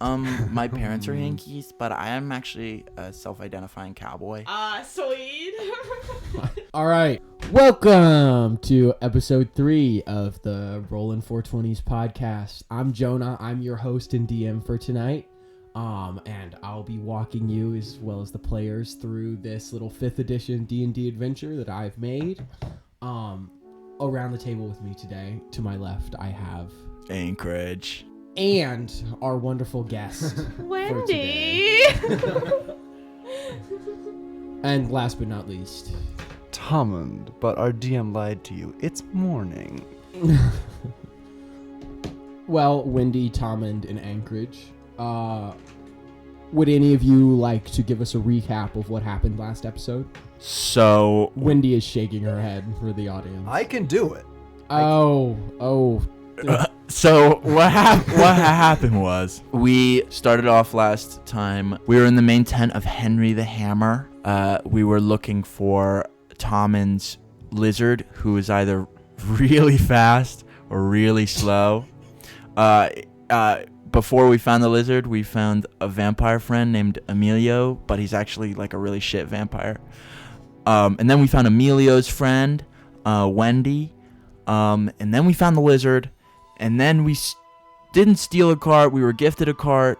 My parents are Yankees, but I am actually a self-identifying cowboy. Sweet. All right. Welcome to episode 3 of the Rollin' 420s podcast. I'm Jonah. I'm your host and DM for tonight. And I'll be walking you as well as the players through this little 5th edition D&D adventure that I've made. Around the table with me today, to my left, I have Anchorage. And our wonderful guest, Wendy. And last but not least, Tommund, but our DM lied to you. It's morning. Well, Wendy, Tommund, and Anchorage. Would any of you like to give us a recap of what happened last episode? So Wendy is shaking her head for the audience. I can do it. So what happened was we started off last time. We were in the main tent of Henry the Hammer. We were looking for Tommund's lizard, who is either really fast or really slow. Before we found the lizard, we found a vampire friend named Emilio, but he's actually like a really shit vampire. And then we found Emilio's friend, Wendy. And then we found the lizard. And then we didn't steal a cart. We were gifted a cart.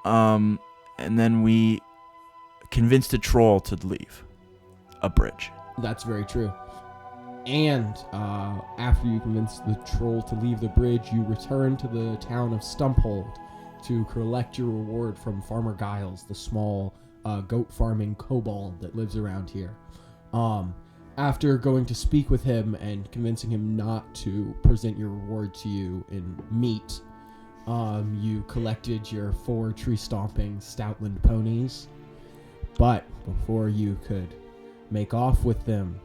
And then we convinced a troll to leave a bridge. That's very true. And after you convinced the troll to leave the bridge, you return to the town of Stumphold to collect your reward from Farmer Giles, the small goat farming kobold that lives around here. After going to speak with him and convincing him not to present your reward to you in meat, you collected your 4 tree-stomping Stoutland ponies. But before you could make off with them,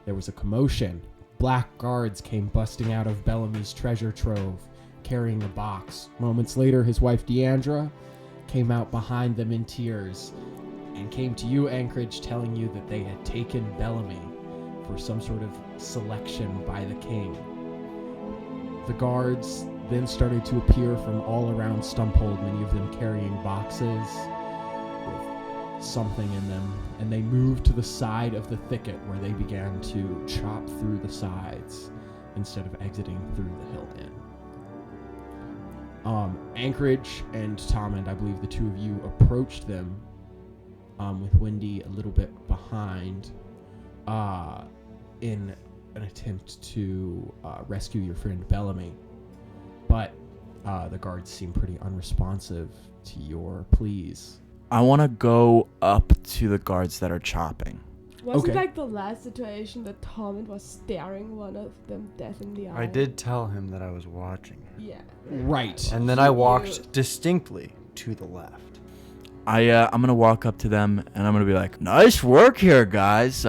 there was a commotion. Black guards came busting out of Bellamy's treasure trove, carrying a box. Moments later, his wife Deandra came out behind them in tears and came to you, Anchorage, telling you that they had taken Bellamy for some sort of selection by the king. The guards then started to appear from all around Stumphold, many of them carrying boxes with something in them, and they moved to the side of the thicket where they began to chop through the sides instead of exiting through the hill inn. Anchorage and Tommund, I believe the two of you approached them with Wendy a little bit behind in an attempt to rescue your friend Bellamy. But the guards seem pretty unresponsive to your pleas. I want to go up to the guards that are chopping. Wasn't Okay. like the last situation that Tommund was staring one of them death in the eye? I did tell him that I was watching. Yeah. Right. And then I walked distinctly to the left. I'm gonna walk up to them and I'm gonna be like, "Nice work here, guys.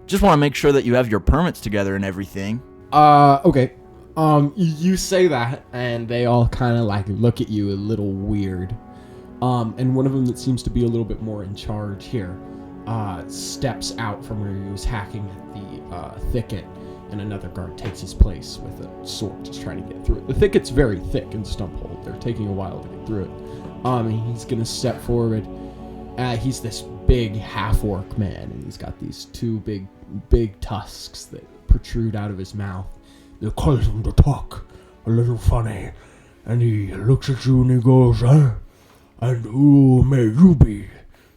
Just want to make sure that you have your permits together and everything." Okay. You say that, and they all kind of like look at you a little weird. And one of them that seems to be a little bit more in charge here steps out from where he was hacking at the thicket, and another guard takes his place with a sword, just trying to get through it. The thicket's very thick in Stumphold. They're taking a while to get through it. He's gonna step forward. He's this big half-orc man, and he's got these 2 big tusks that protrude out of his mouth. They call him to talk a little funny, and he looks at you and he goes, "And who may you be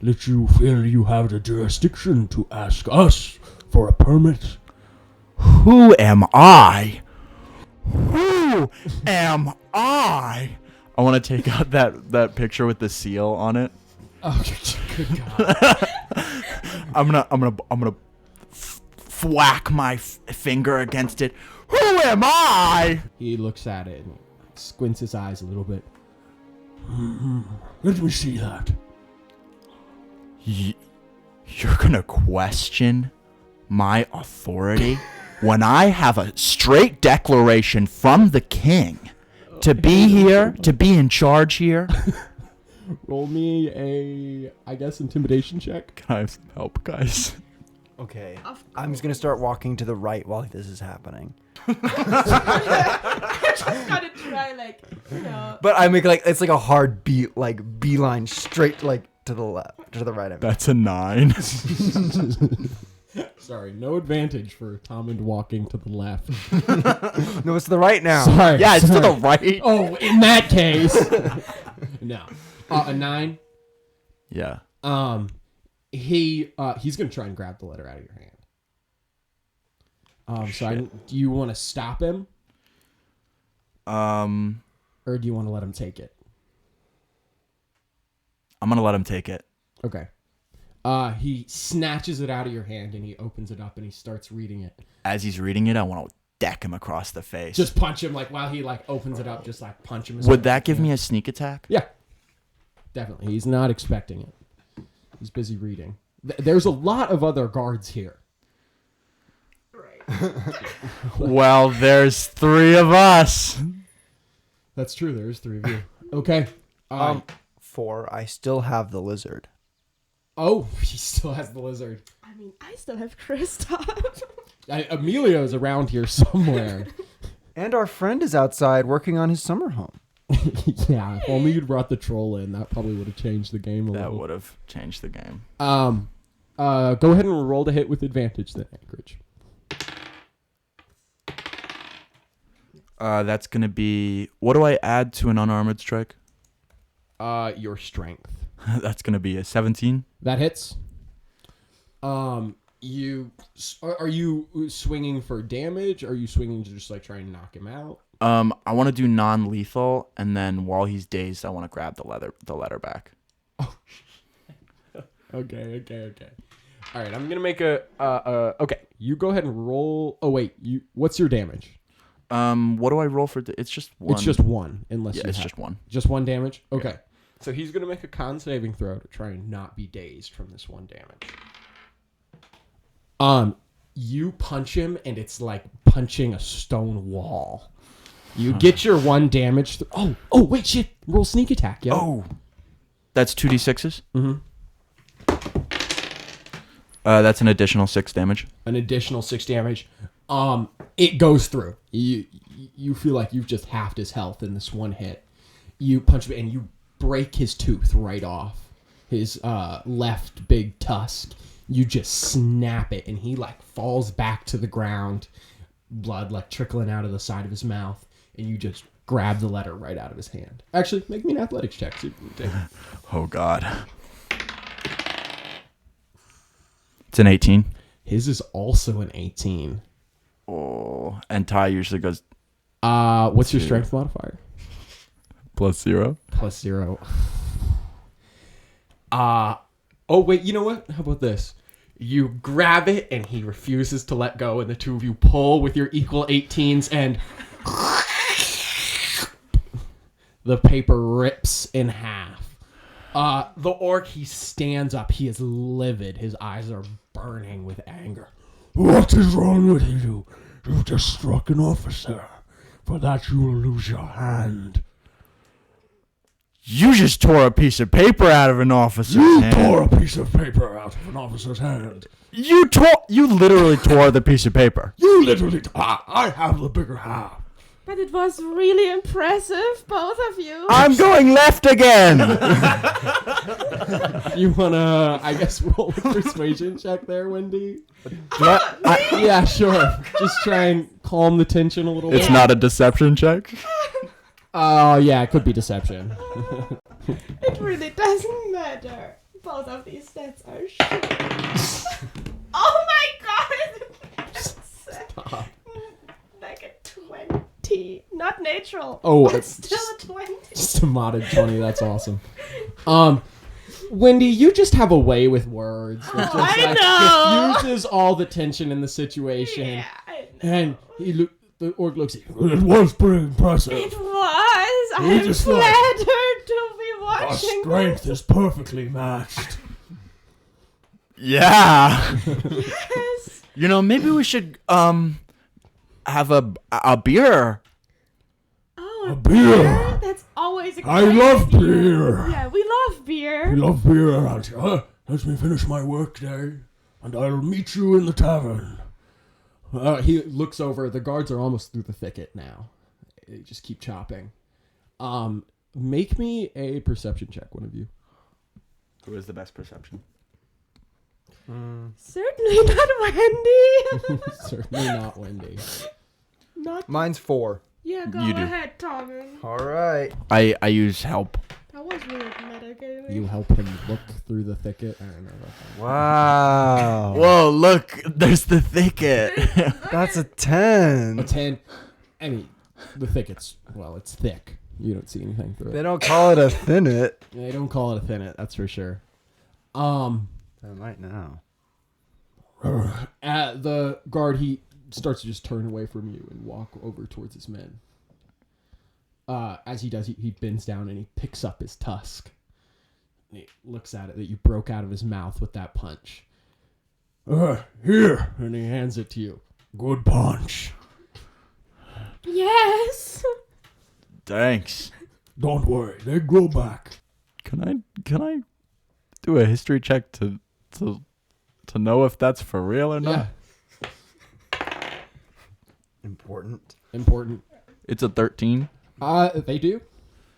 that you feel you have the jurisdiction to ask us for a permit?" Who am I? Who am I? I want to take out that picture with the seal on it. Oh, good God. I'm gonna whack my finger against it. Who am I? He looks at it and squints his eyes a little bit. Let me see that. You're gonna question my authority when I have a straight declaration from the king to be here, to be in charge here? Roll me a, I guess, intimidation check. Can I have some help, guys? Okay. Of I'm just gonna start walking to the right while this is happening. I just gotta try, like, you know. But I make it's like a hard beeline straight to the left, to the right. I mean. That's a 9. Sorry, no advantage for Tommund walking to the left. No, it's to the right now. Sorry. Yeah, it's to sorry. the right. Oh, in that case. No. A 9. Yeah. He's gonna try and grab the letter out of your hand. Do you want to stop him, or do you want to let him take it? I'm gonna let him take it. Okay. He snatches it out of your hand and he opens it up and he starts reading it. As he's reading it, I want to deck him across the face. Just punch him, like, while he opens it up, just punch him. Would that give me a sneak attack? Yeah, definitely. He's not expecting it. He's busy reading. There's a lot of other guards here. Right. Well, there's 3 of us. That's true. There's 3 of you. Okay. 4. I still have the lizard. Oh, he still has the lizard. I mean, I still have Kristoff. Emilio's around here somewhere. And our friend is outside working on his summer home. Yeah, if only you'd brought the troll in, that probably would have changed the game a little. That would have changed the game. Go ahead and roll to hit with advantage then, Anchorage. That's gonna be. What do I add to an unarmored strike? Your strength. That's gonna be a 17. That hits. Are you swinging for damage? Or are you swinging to just try and knock him out? I want to do non-lethal, and then while he's dazed, I want to grab the letter back. Oh. Okay. All right, I'm gonna make a. Okay, you go ahead and roll. Oh wait, what's your damage? What do I roll for? It's just 1. It's just 1, unless yeah, you it's have just 1. Just 1 damage. Okay, Yeah. so he's gonna make a con saving throw to try and not be dazed from this 1 damage. You punch him, and it's like punching a stone wall. You get your 1 damage. Oh, wait, shit. Roll sneak attack, yo. Oh, that's 2d6s. Mm-hmm. That's an additional 6 damage. An additional 6 damage. It goes through. You feel like you've just halved his health in this 1 hit. You punch him, and you break his tooth right off. His left big tusk. You just snap it, and he falls back to the ground. Blood trickling out of the side of his mouth. And you just grab the letter right out of his hand. Actually, make me an athletics check. See if you can take it. Oh, God. It's an 18. His is also an 18. Oh, and Ty usually goes What's your strength modifier? +0. +0. Oh, wait, you know what? How about this? You grab it, and he refuses to let go, and the 2 of you pull with your equal 18s, and the paper rips in half. The orc, he stands up. He is livid. His eyes are burning with anger. What is wrong with you? You've just struck an officer. For that you will lose your hand. You just tore a piece of paper out of an officer's You hand. tore a piece of paper out of an officer's hand. You literally tore the piece of paper. You literally... I have the bigger half. But it was really impressive, both of you. I'm going left again. You wanna, I guess, roll a persuasion check there, Wendy? Yeah, sure. Just try and calm the tension a little bit. It's not a deception check. Oh, yeah, it could be deception. It really doesn't matter. Both of these stats are shit. Oh my god! Stop. Like a 20. Not natural. Oh, but still a 20. Just a modded 20, that's awesome. Wendy, you just have a way with words. It just, I know. Diffuses all the tension in the situation. Yeah, I know. And the orc looks at you. It was pretty impressive. It was. We I'm just flattered to be Our watching strength is perfectly matched. Yeah. this. Maybe we should have a beer. Oh, A beer. That's always a I great love idea. beer. Yeah, we love beer. We love beer around here. Let me finish my work day. and I'll meet you in the tavern. He looks over. The guards are almost through the thicket now. They just keep chopping. Make me a perception check, one of you. Who has the best perception? Certainly not Wendy. Certainly not Wendy. Not. Mine's 4. Yeah, go You do. ahead, Tommund. All right. I use help. That was really metagaming. You help him look through the thicket. I don't know about that. Wow. Whoa, look, there's the thicket. That's a 10. A 10. I mean, the thicket's, well, it's thick. You don't see anything through They it. don't call it a thinnet. They don't call it a thinnet, that's for sure. I might now. The guard, he starts to just turn away from you and walk over towards his men. As he does, he bends down and he picks up his tusk. And he looks at it that you broke out of his mouth with that punch. Here. And he hands it to you. Good punch. Yes. Thanks. Don't worry, they grow back. Can I do a history check to know if that's for real or not? Yeah. Important. It's a 13. They do.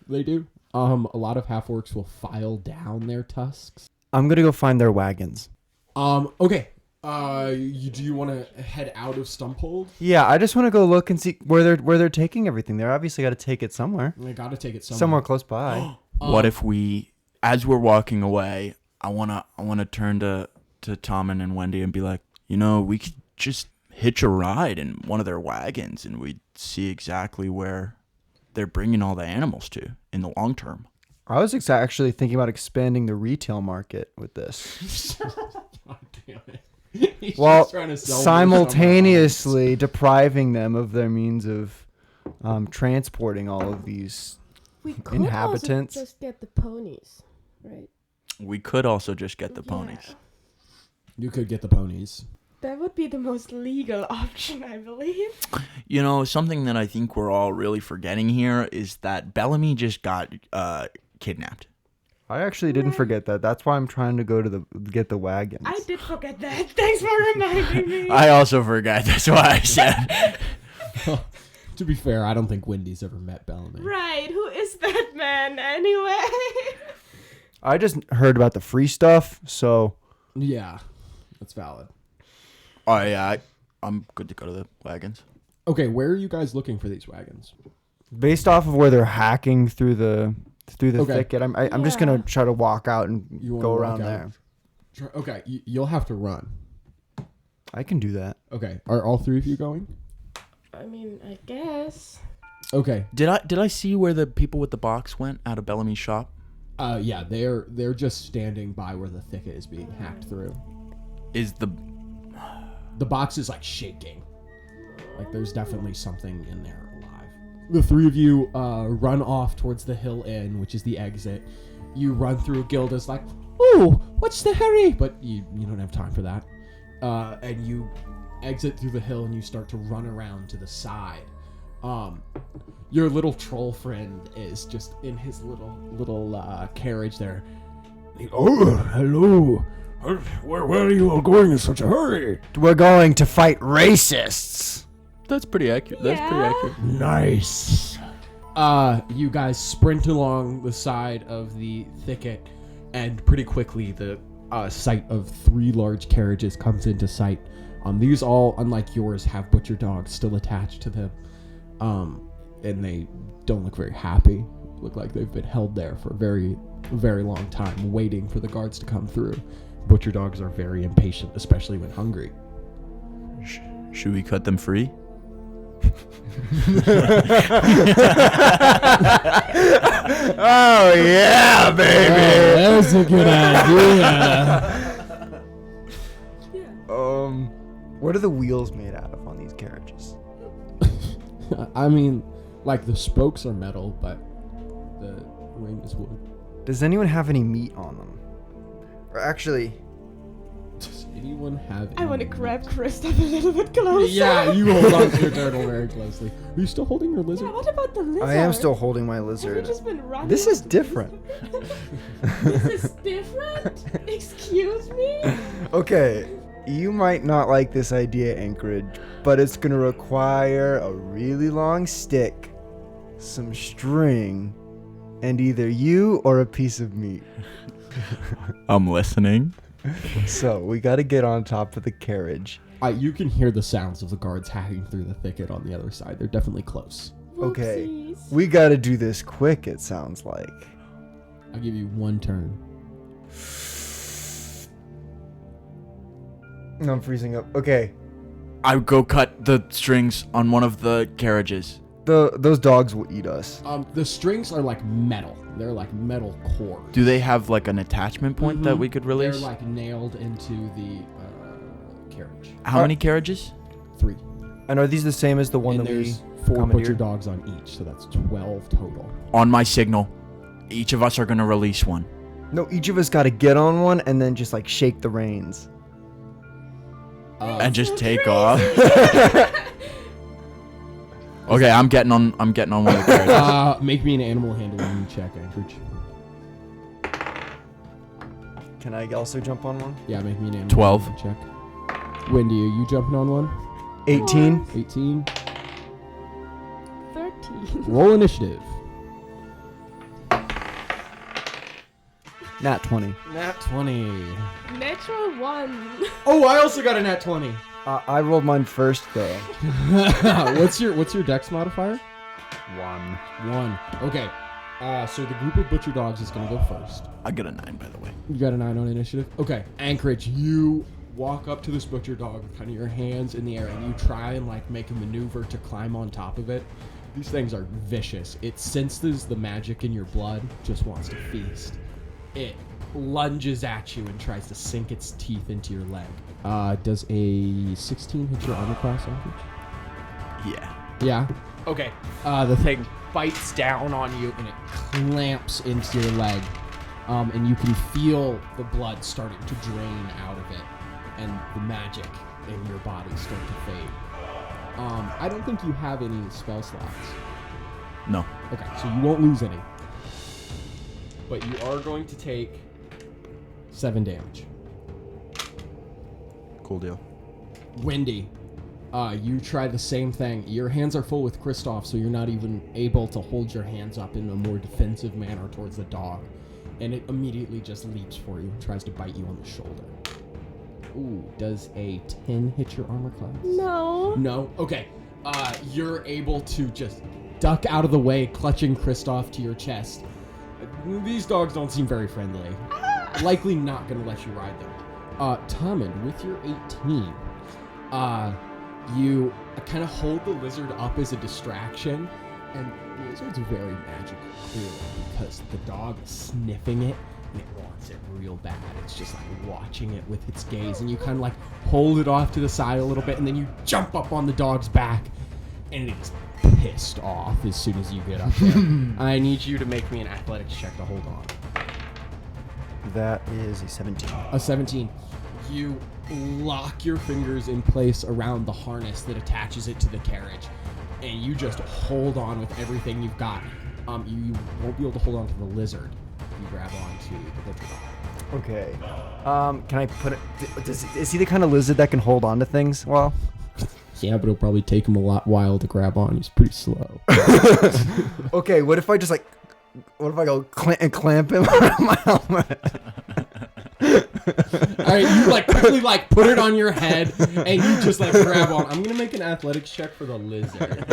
A lot of half-orcs will file down their tusks. I'm going to go find their wagons. Okay. Do you want to head out of Stumphold? Yeah, I just want to go look and see where they're taking everything. They're obviously got to take it somewhere. They got to take it Somewhere close by. What if we, as we're walking away, I wanna turn to Tommund and Wendy and be like, we could just hitch a ride in one of their wagons and we'd see exactly where they're bringing all the animals to in the long term. I was actually thinking about expanding the retail market with this. God damn it. He's While just trying to sell them simultaneously depriving them of their means of transporting all of these We could inhabitants. also just get the ponies, right? We could also just get the Yeah. ponies. You could get the ponies. That would be the most legal option, I believe. Something that I think we're all really forgetting here is that Bellamy just got kidnapped. I actually didn't forget that. That's why I'm trying to go to get the wagons. I did forget that. Thanks for reminding me. I also forgot. That's why I said. To be fair, I don't think Wendy's ever met Bellamy. Right, who is that man anyway? I just heard about the free stuff, so Yeah, that's valid. Oh yeah, I'm good to go to the wagons. Okay, where are you guys looking for these wagons? based off of where they're hacking through the Okay. thicket, I'm just gonna try to walk out and You wanna go walk around out? there. Sure. Okay, you'll have to run. I can do that. Okay, are all three of you going? I mean, I guess. Okay. Did I see where the people with the box went out of Bellamy's shop? Yeah, they're just standing by where the thicket is being hacked through. Is the box is like shaking. Like there's definitely something in there alive. The three of you run off towards the hill inn, which is the exit. You run through. Gilda's like, "Oh, what's the hurry?" But you don't have time for that. And you exit through the hill and you start to run around to the side. Your little troll friend is just in his little carriage there. Oh, hello. Where are you all going in such a hurry? We're going to fight racists. That's pretty accurate. That's pretty accurate. Nice. You guys sprint along the side of the thicket, and pretty quickly the sight of three large carriages comes into sight. These all, unlike yours, have butcher dogs still attached to them, and they don't look very happy. Look like they've been held there for a very, very long time, waiting for the guards to come through. Butcher dogs are very impatient, especially when hungry. Should we cut them free? Oh yeah, baby. That's a good idea. What are the wheels made out of on these carriages? I mean, like the spokes are metal, but the ring is wood. Does anyone have any meat on them? Or actually, Does anyone have? I want to any grab meat? Kristoff a little bit closer. Yeah, you hold on to your turtle very closely. Are you still holding your lizard? Yeah, what about the lizard? I am still holding my Have you lizard. just been running? This is after different. This is different? Excuse me? Okay, You might not like this idea, Anchorage, but it's gonna require a really long stick, some string, and either you or a piece of meat. I'm listening. So we gotta get on top of the carriage. You can hear the sounds of the guards hacking through the thicket on the other side. They're definitely close. Okay, Whoopsies. we gotta do this quick, it sounds like. I'll give you one turn. I'm freezing up. Okay, I would go cut the strings on one of the carriages. those dogs will eat us. The strings are like metal. They're like metal cords. Do they have like an attachment point that we could release? They're like nailed into the carriage. How many carriages? 3. And are these the same as the one And that we there's 4 butcher commandeered? dogs on each, so that's 12 total. On my signal, each of us are gonna release one. No, each of us gotta get on one and then just like shake the reins. And just So take crazy. off. Okay, I'm getting on one of the carriages. Make me an animal handling check, Anchorage. Can I also jump on one? Yeah, make me an animal 12. handling check. Wendy, are you jumping on one? 18. 18. 13. Roll initiative. Nat 20. Nat 20. Natural 1. Oh, I also got a nat 20. I rolled mine first though. what's your dex modifier? 1. 1. Okay. So the group of butcher dogs is going to go first. I got a 9, by the way. You got a 9 on initiative? Okay. Anchorage, you walk up to this butcher dog with kind of your hands in the air and you try and like make a maneuver to climb on top of it. These things are vicious. It senses the magic in your blood, just wants to feast. It lunges at you and tries to sink its teeth into your leg. Does a 16 hit your armor class, Anchorage? Yeah. Yeah. Okay. The thing bites down on you and it clamps into your leg. And you can feel the blood starting to drain out of it and the magic in your body start to fade. I don't think you have any spell slots. No. Okay, so you won't lose any. But you are going to take 7 damage. Cool deal. Wendy, you try the same thing. Your hands are full with Kristoff, so you're not even able to hold your hands up in a more defensive manner towards the dog. And it immediately just leaps for you and tries to bite you on the shoulder. Ooh, does a 10 hit your armor class? No. No? Okay. You're able to just duck out of the way, clutching Kristoff to your chest. These dogs don't seem very friendly. Likely not going to let you ride them. Tommund, with your 18, you kind of hold the lizard up as a distraction, and the lizard's very magical, clearly, because the dog is sniffing it, and it wants it real bad. It's just like watching it with its gaze, and you kind of like hold it off to the side a little bit, and then you jump up on the dog's back, and it is pissed off as soon as you get up there. I need you to make me an athletics check to hold on. That is a 17. A 17. You lock your fingers in place around the harness that attaches it to the carriage, and you just hold on with everything you've got. You won't be able to hold on to the lizard. You grab onto the butcher dog. Okay. Can I put it? Is he the kind of lizard that can hold on to things? Well, Yeah, but it'll probably take him a while to grab on. He's pretty slow. okay. What if I just what if I go clamp him around my helmet? All right, you quickly put it on your head and you just grab on. I'm gonna make an athletics check for the lizard.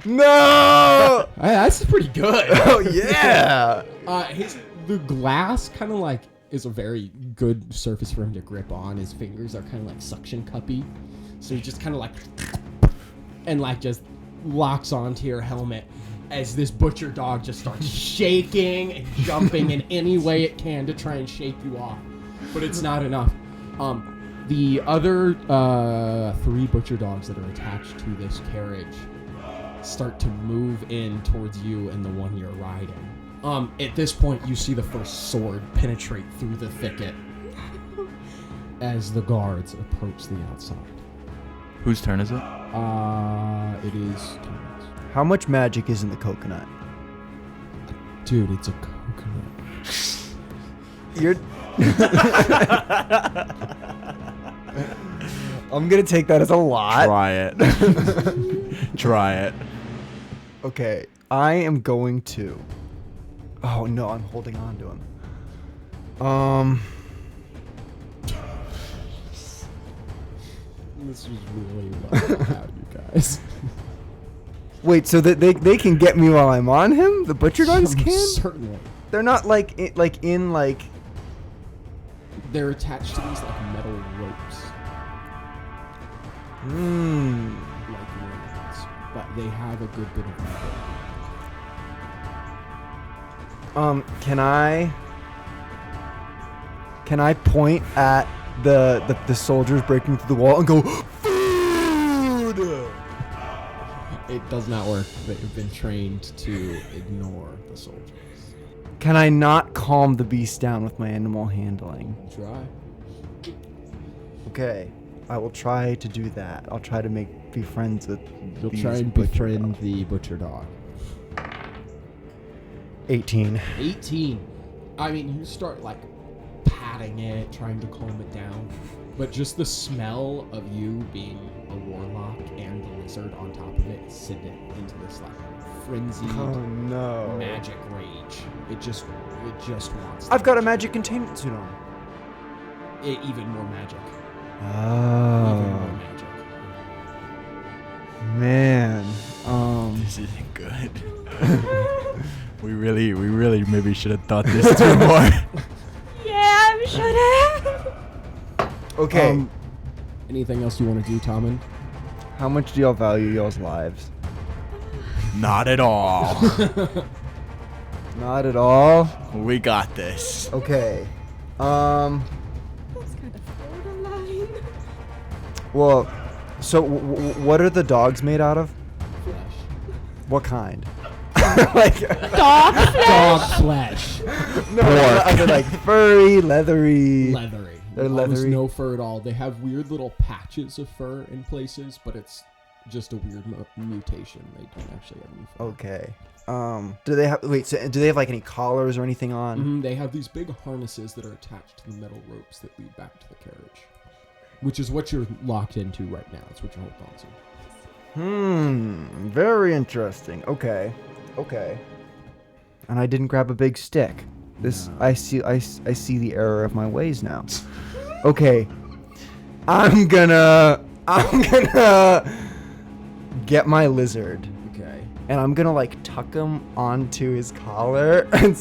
No! That's pretty good. Oh yeah! The glass kind of is a very good surface for him to grip on. His fingers are kind of suction cuppy, so he just kind of and just locks onto your helmet as this butcher dog just starts shaking and jumping in any way it can to try and shake you off. But it's not enough. The other 3 butcher dogs that are attached to this carriage start to move in towards you and the one you're riding. At this point, you see the first sword penetrate through the thicket as the guards approach the outside. Whose turn is it? It is Tommund's. How much magic is in the coconut? Dude, it's a coconut. You're. I'm gonna take that as a lot. Try it. Try it. Okay, I am going to. Oh no, I'm holding on to him. This was really well out, you guys. Wait, so that they can get me while I'm on him? The butcher dogs can? Certainly. They're not like They're attached to these like metal ropes, like rings, but they have a good bit of metal. Can I point at the soldiers breaking through the wall and go, food? It does not work. They've been trained to ignore the soldiers. Can I not calm the beast down with my animal handling? Try. Okay, I will try to do that. I'll try to be friends with You'll these try and butcher befriend dogs. the butcher dog. 18. 18. I mean, you start like patting it, trying to calm it down, but just the smell of you being a warlock and the lizard on top of it send it into this like frenzied Oh no. magic rage. It just wants. I've got a magic containment suit on. Even more magic. Even Oh more magic. man. This isn't good. we really maybe should have thought this through more. Yeah, we should have. Okay. Anything else you want to do, Tommund? How much do y'all value y'all's lives? Not at all. Not at all. We got this. Okay. That's kind of borderline. Well, so what are the dogs made out of? Flesh. What kind? Like Dog flesh. Dog flesh. no, are they like furry, leathery? Leathery. They're Almost leathery. no fur at all. They have weird little patches of fur in places, but it's just a weird mutation. They don't actually have any fur. Okay. Do they have do they have like any collars or anything on? They have these big harnesses that are attached to the metal ropes that lead back to the carriage, which is what you're locked into right now. It's what you're hooked onto. Very interesting. Okay. And I didn't grab a big stick. This No. I see the error of my ways now. Okay. I'm gonna get my lizard Okay. and I'm gonna like tuck him onto his collar and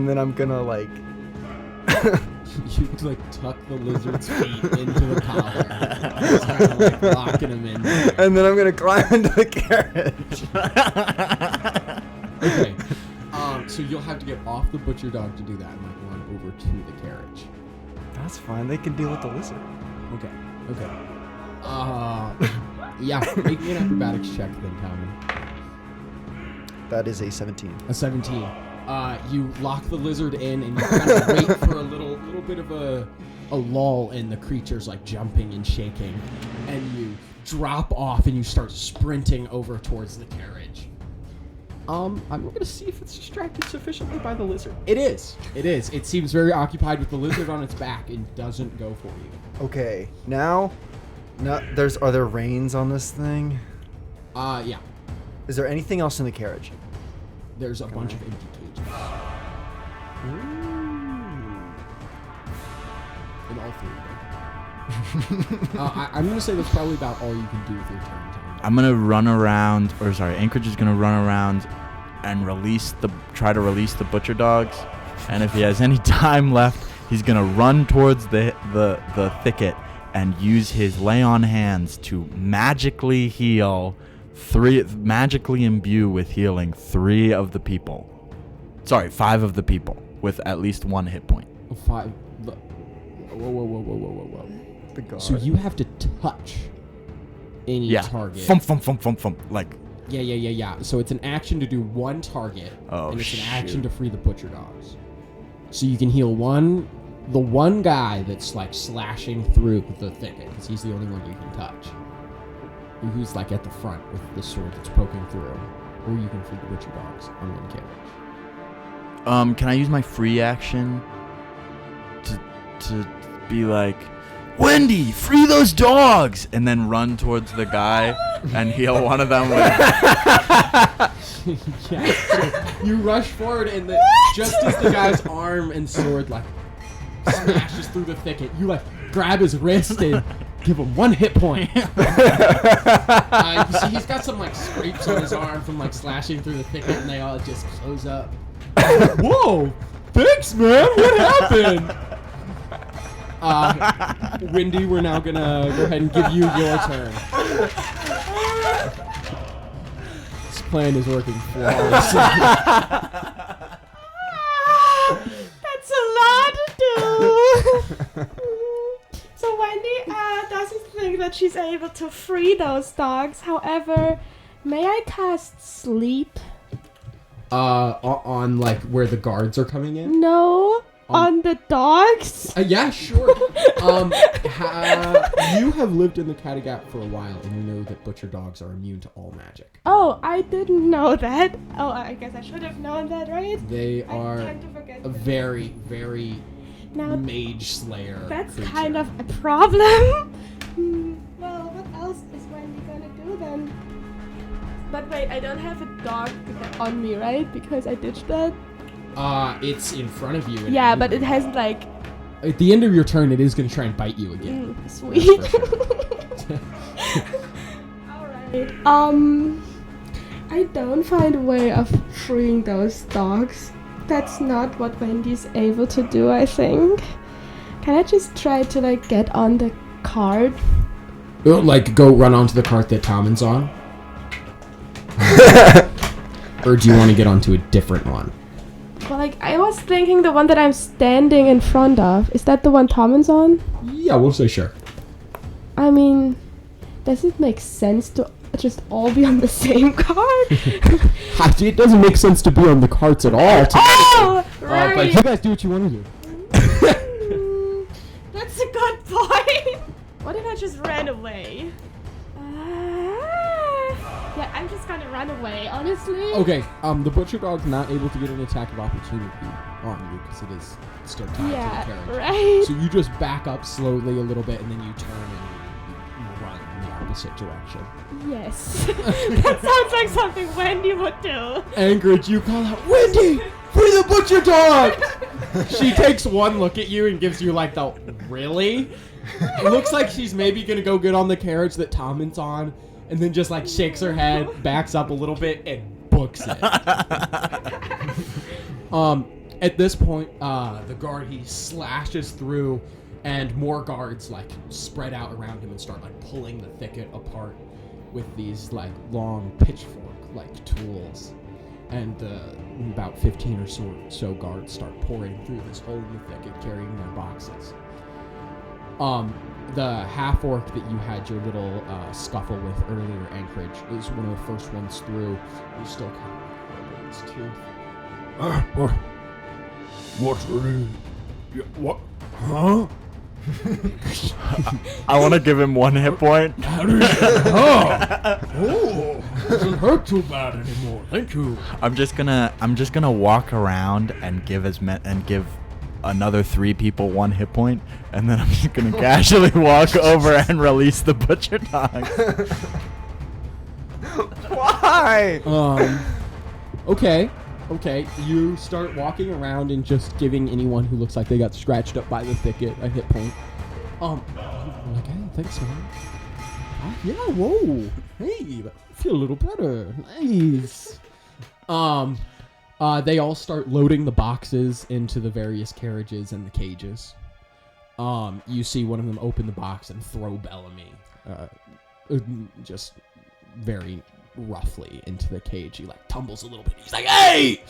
then I'm gonna like You like tuck the lizard's feet into the collar, just kind of like locking him in there. and then I'm gonna climb into the carriage. Okay. So you'll have to get off the butcher dog to do that and like run over to the carriage. That's fine. They can deal with the lizard. Okay. Yeah. Make me an acrobatics check then, Tommy. That is a 17. A 17. You lock the lizard in and you kind of wait for a little bit of a lull in the creature's like jumping and shaking, and you drop off and you start sprinting over towards the carriage. I'm gonna see if it's distracted sufficiently by the lizard. It is. It seems very occupied with the lizard on its back and doesn't go for you. Okay. Now, are there reins on this thing? Yeah. Is there anything else in the carriage? There's a bunch of empty cages. In all three of them. I'm gonna say that's probably about all you can do with your turn. I'm gonna run around, Anchorage is gonna run around and try to release the butcher dogs. And if he has any time left, he's gonna run towards the thicket and use his lay on hands to magically imbue with healing 5 of the people with at least 1 hit point. 5. Whoa. The guard. So you have to touch any target. Thump. Like, Yeah. So it's an action to do 1 target, and it's an action to free the butcher dogs. So you can heal the one guy that's like slashing through the thicket, because he's the only one you can touch. Who's like at the front with the sword that's poking through, or you can free the butcher dogs on 1 carriage. can I use my free action to be like, Wendy, free those dogs! And then run towards the guy and heal one of them with... Yeah, so you rush forward, and just as the guy's arm and sword like smashes through the thicket, you like grab his wrist and give him 1 hit point. You see he's got some like scrapes on his arm from like slashing through the thicket, and they all just close up. Whoa! Thanks, man. What happened? Wendy, we're now gonna go ahead and give you your turn. This plan is working flawlessly. That's a lot to do. So Wendy doesn't think that she's able to free those dogs. However, may I cast sleep? On like where the guards are coming in? No, on the dogs. Yeah, sure. You have lived in the Kattegat for a while, and you know that butcher dogs are immune to all magic. Oh, I didn't know that. Oh, I guess I should have known that, right? They I are tend to forget a that. very, very Now, mage slayer. that's creature. kind of a problem. Well, what else is Wendy gonna do then? But wait, I don't have a dog on me, right? Because I ditched that. It's in front of you. Yeah, but it hasn't like. At the end of your turn, it is going to try and bite you again. Sweet. That's for sure. Alright. I don't find a way of freeing those dogs. That's not what Wendy's able to do, I think. Can I just try to like get on the cart? Like go run onto the cart that Tommund's on? Or do you want to get onto a different one? Well, like I was thinking the one that I'm standing in front of. Is that the one Tommund's on? Yeah, we'll say sure. I mean, does it make sense to just all be on the same cart? It doesn't make sense to be on the carts at all. Oh, right. But you guys do what you want to do. That's a good point. What if I just ran away? Yeah, I'm just gonna run away, honestly. Okay, the butcher dog's not able to get an attack of opportunity on you because it is still tied to the Yeah, carriage. right. So you just back up slowly a little bit, and then you turn and you run in the opposite direction. Yes. That sounds like something Wendy would do. Anchorage, you call out, Wendy, free the butcher dog! She takes one look at you and gives you like the, really? It looks like she's maybe gonna go get on the carriage that Tommund's on, and then just like shakes her head, backs up a little bit, and books it. At this point, the guard, he slashes through, and more guards like spread out around him and start like pulling the thicket apart with these like long pitchfork like tools. And about 15 or so guards start pouring through this hole in the thicket, carrying their boxes. The half-orc that you had your little scuffle with earlier, Anchorage, is one of the first ones through. He's still kind of holding his tooth. What's what? Huh? I want to give him 1 hit point. Oh, doesn't hurt too bad anymore. Thank you. I'm just gonna walk around and give another 3 people 1 hit point, and then I'm just gonna casually walk over and release the butcher dog. Why? Okay. You start walking around and just giving anyone who looks like they got scratched up by the thicket a hit point. Like, hey, thanks, man. Yeah, whoa. Hey, I feel a little better. Nice. They all start loading the boxes into the various carriages and the cages. You see one of them open the box and throw Bellamy, just very roughly into the cage. He like tumbles a little bit. He's like, "Hey,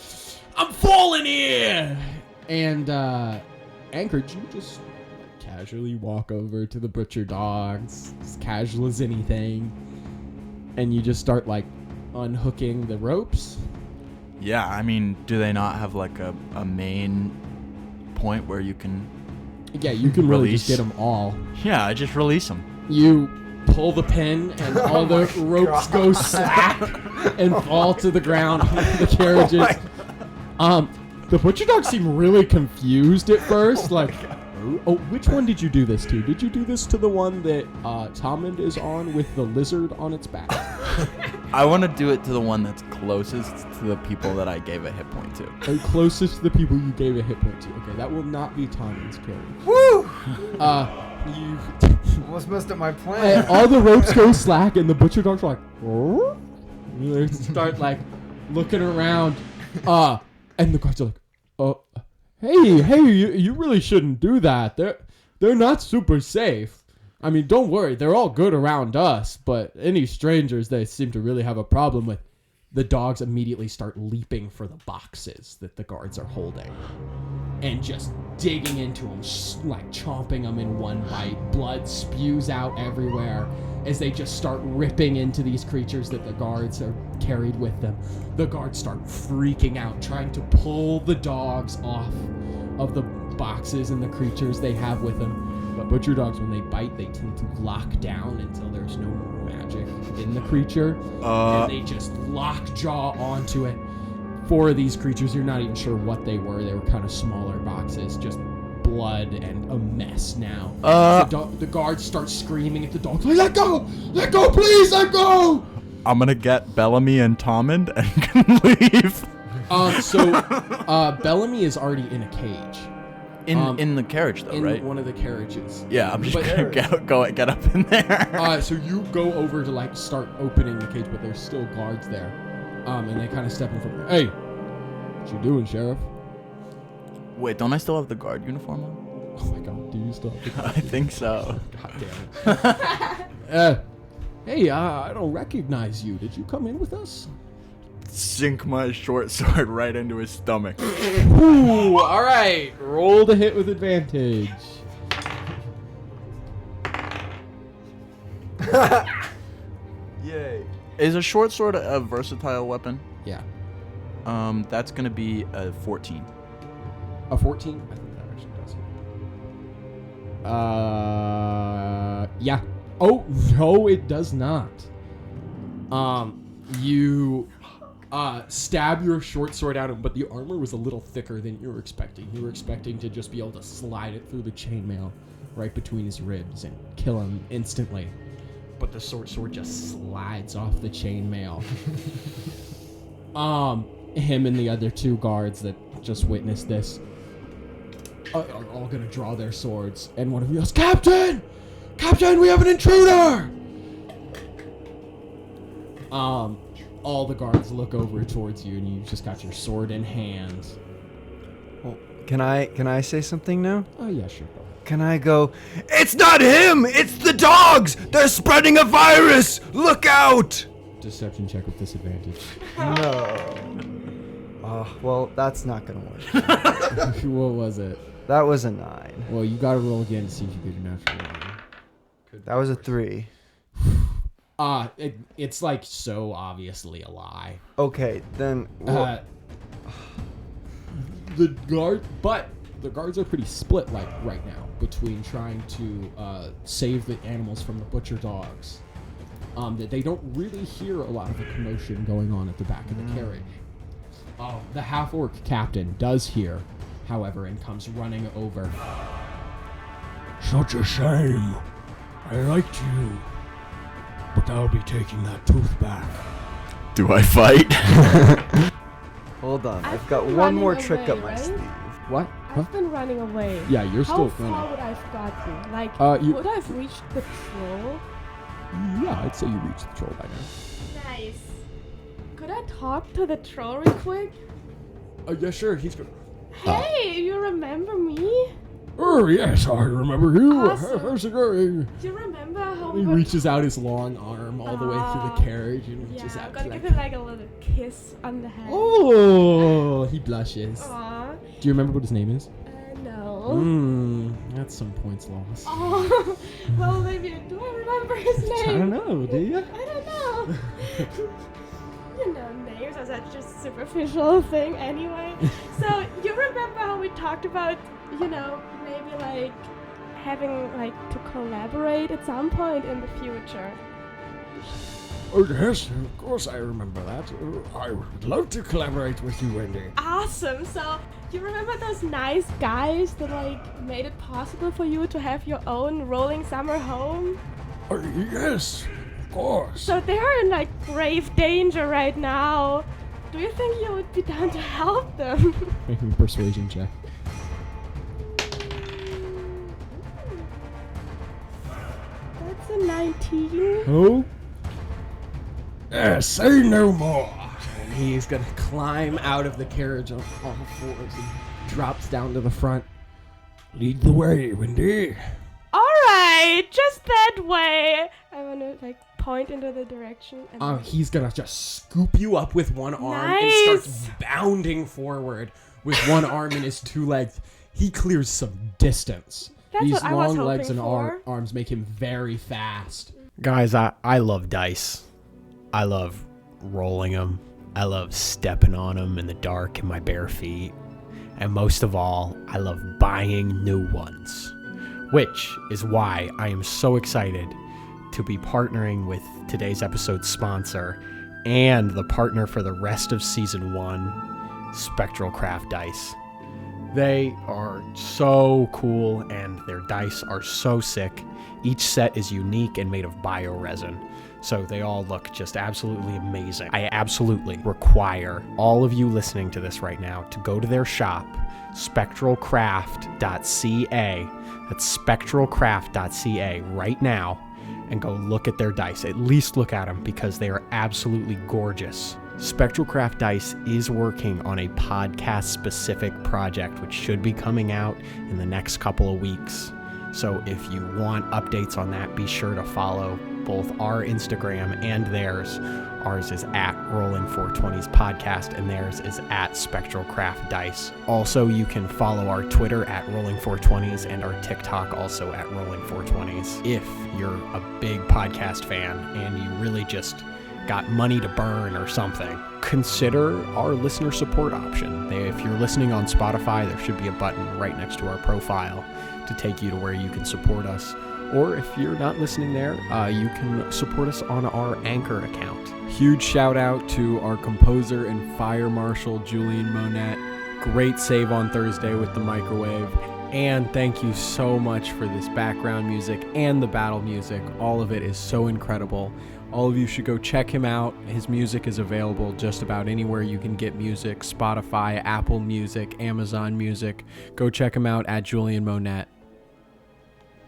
I'm falling here!" And Anchorage, you just casually walk over to the butcher dogs, as casual as anything, and you just start like unhooking the ropes. Yeah, I mean, do they not have like a main point where you can? Yeah, you can really Release. just get them all. Yeah, I just release them. You pull the pin, and all the ropes go slack and fall to the ground on the carriages. The butcher dogs seem really confused at first, like, Oh, which one did you do this to? Did you do this to the one that Tommund is on with the lizard on its back? I want to do it to the one that's closest to the people that I gave a hit point to. Closest to the people you gave a hit point to. Okay, that will not be Tommund's carry. Woo! You... Almost messed up my plan. all the ropes go slack, and the butcher dogs are like... Oh? They start, like, looking around. And the guards are like... Hey, you really shouldn't do that. They're not super safe. I mean, don't worry. They're all good around us, but any strangers they seem to really have a problem with. The dogs immediately start leaping for the boxes that the guards are holding and just digging into them, like chomping them in one bite. Blood spews out everywhere as they just start ripping into these creatures that the guards are carried with them. The guards start freaking out, trying to pull the dogs off of the boxes and the creatures they have with them. But butcher dogs, when they bite, they tend to lock down until there's no more magic in the creature. And they just lockjaw onto it. 4 of these creatures, you're not even sure what they were. They were kind of smaller boxes, just blood and a mess now. The guards start screaming at the dogs, like, let go, please, let go. I'm going to get Bellamy and Tommund and leave. Bellamy is already in a cage. In the carriage, though, right? In one of the carriages. Yeah, I'm just gonna get up in there. So you go over to like start opening the cage, but there's still guards there. And they kind of step in front. Hey, what you doing, Sheriff? Wait, don't I still have the guard uniform on? Oh my God, do you still have the guard? I think so. God damn it. Hey, I don't recognize you. Did you come in with us? Sink my short sword right into his stomach. Ooh, all right. Roll to hit with advantage. Yay. Is a short sword a versatile weapon? Yeah. That's gonna be a 14. A 14? I think that actually does. Yeah. Oh, no, it does not. You stab your short sword at him, but the armor was a little thicker than you were expecting. You were expecting to just be able to slide it through the chainmail right between his ribs and kill him instantly. But the short sword just slides off the chainmail. Him and the other 2 guards that just witnessed this are all gonna draw their swords, and one of you yells, Captain! Captain, we have an intruder! All the guards look over towards you, and you've just got your sword in hand. Well, can I say something now? Oh, yeah, sure. Go ahead. Can I go, it's not him! It's the dogs! They're spreading a virus! Look out! Deception check with disadvantage. No. Well, that's not gonna work. What was it? That was a 9. Well, you gotta roll again to see if you get your natural one. That was a 3. It's like so obviously a lie. Okay, then... The guards are pretty split like right now between trying to save the animals from the butcher dogs. That they don't really hear a lot of the commotion going on at the back of the carriage. The half-orc captain does hear, however, and comes running over. Such a shame. I liked you. But I'll be taking that tooth back. Do I fight? Hold on, I've got been one more running trick away, up my right? sleeve. What? I've been running away. Yeah, you're How still far running. would I have gotten? Like, you- would I have reached the troll? Yeah, I'd say you reached the troll by now. Nice. Could I talk to the troll real quick? Yeah, sure. He's good. Hey, you remember me? Oh, yes, I remember you. Awesome. How's it going? Do you remember how He reaches out his long arm all the way through the carriage and reaches Yeah, I'm out. gonna to give like, him like a little kiss on the head. oh, he blushes. Aww. Do you remember what his name is? No. That's some points lost. Oh, well, maybe do I remember his name? I don't know. Do you? I don't know. You know, names are such a superficial thing anyway. So, you remember how we talked about, you know, maybe like having like to collaborate at some point in the future? Oh, yes, of course I remember that. I would love to collaborate with you, Wendy. Awesome. So, You remember those nice guys that like made it possible for you to have your own rolling summer home? Yes, of course. So they're in like grave danger right now. Do you think you would be down to help them? Make me a persuasion check. That's a 19. Oh? Say no more. And he's gonna climb out of the carriage on all fours and drops down to the front. Lead the way, Wendy. Alright, just that way. I wanna like point into the direction. And He's gonna just scoop you up with one arm and Nice. starts bounding forward with one arm and his two legs. He clears some distance. That's These what I was long legs hoping and for. arms make him very fast. Guys, I love dice. I love rolling them. I love stepping on them in the dark in my bare feet. And most of all, I love buying new ones. Which is why I am so excited to be partnering with today's episode's sponsor and the partner for the rest of Season 1, Spectral Craft Dice. They are so cool and their dice are so sick. Each set is unique and made of bioresin, so they all look just absolutely amazing. I absolutely require all of you listening to this right now to go to their shop, spectralcraft.ca. That's spectralcraft.ca right now, and go look at their dice. At least look at them because they are absolutely gorgeous. Spectral Craft Dice is working on a podcast-specific project which should be coming out in the next couple of weeks. So if you want updates on that, be sure to follow both our Instagram and theirs. Ours is at Rolling420s Podcast, and theirs is at Spectral Craft Dice. Also, you can follow our Twitter at Rolling420s and our TikTok also at Rolling420s. If you're a big podcast fan and you really just got money to burn or something, consider our listener support option. If you're listening on Spotify, there should be a button right next to our profile to take you to where you can support us. Or if you're not listening there, you can support us on our Anchor account. Huge shout out to our composer and fire marshal, Julian Monette. Great save on Thursday with the microwave. And thank you so much for this background music and the battle music. All of it is so incredible. All of you should go check him out. His music is available just about anywhere you can get music. Spotify, Apple Music, Amazon Music. Go check him out at Julian Monette.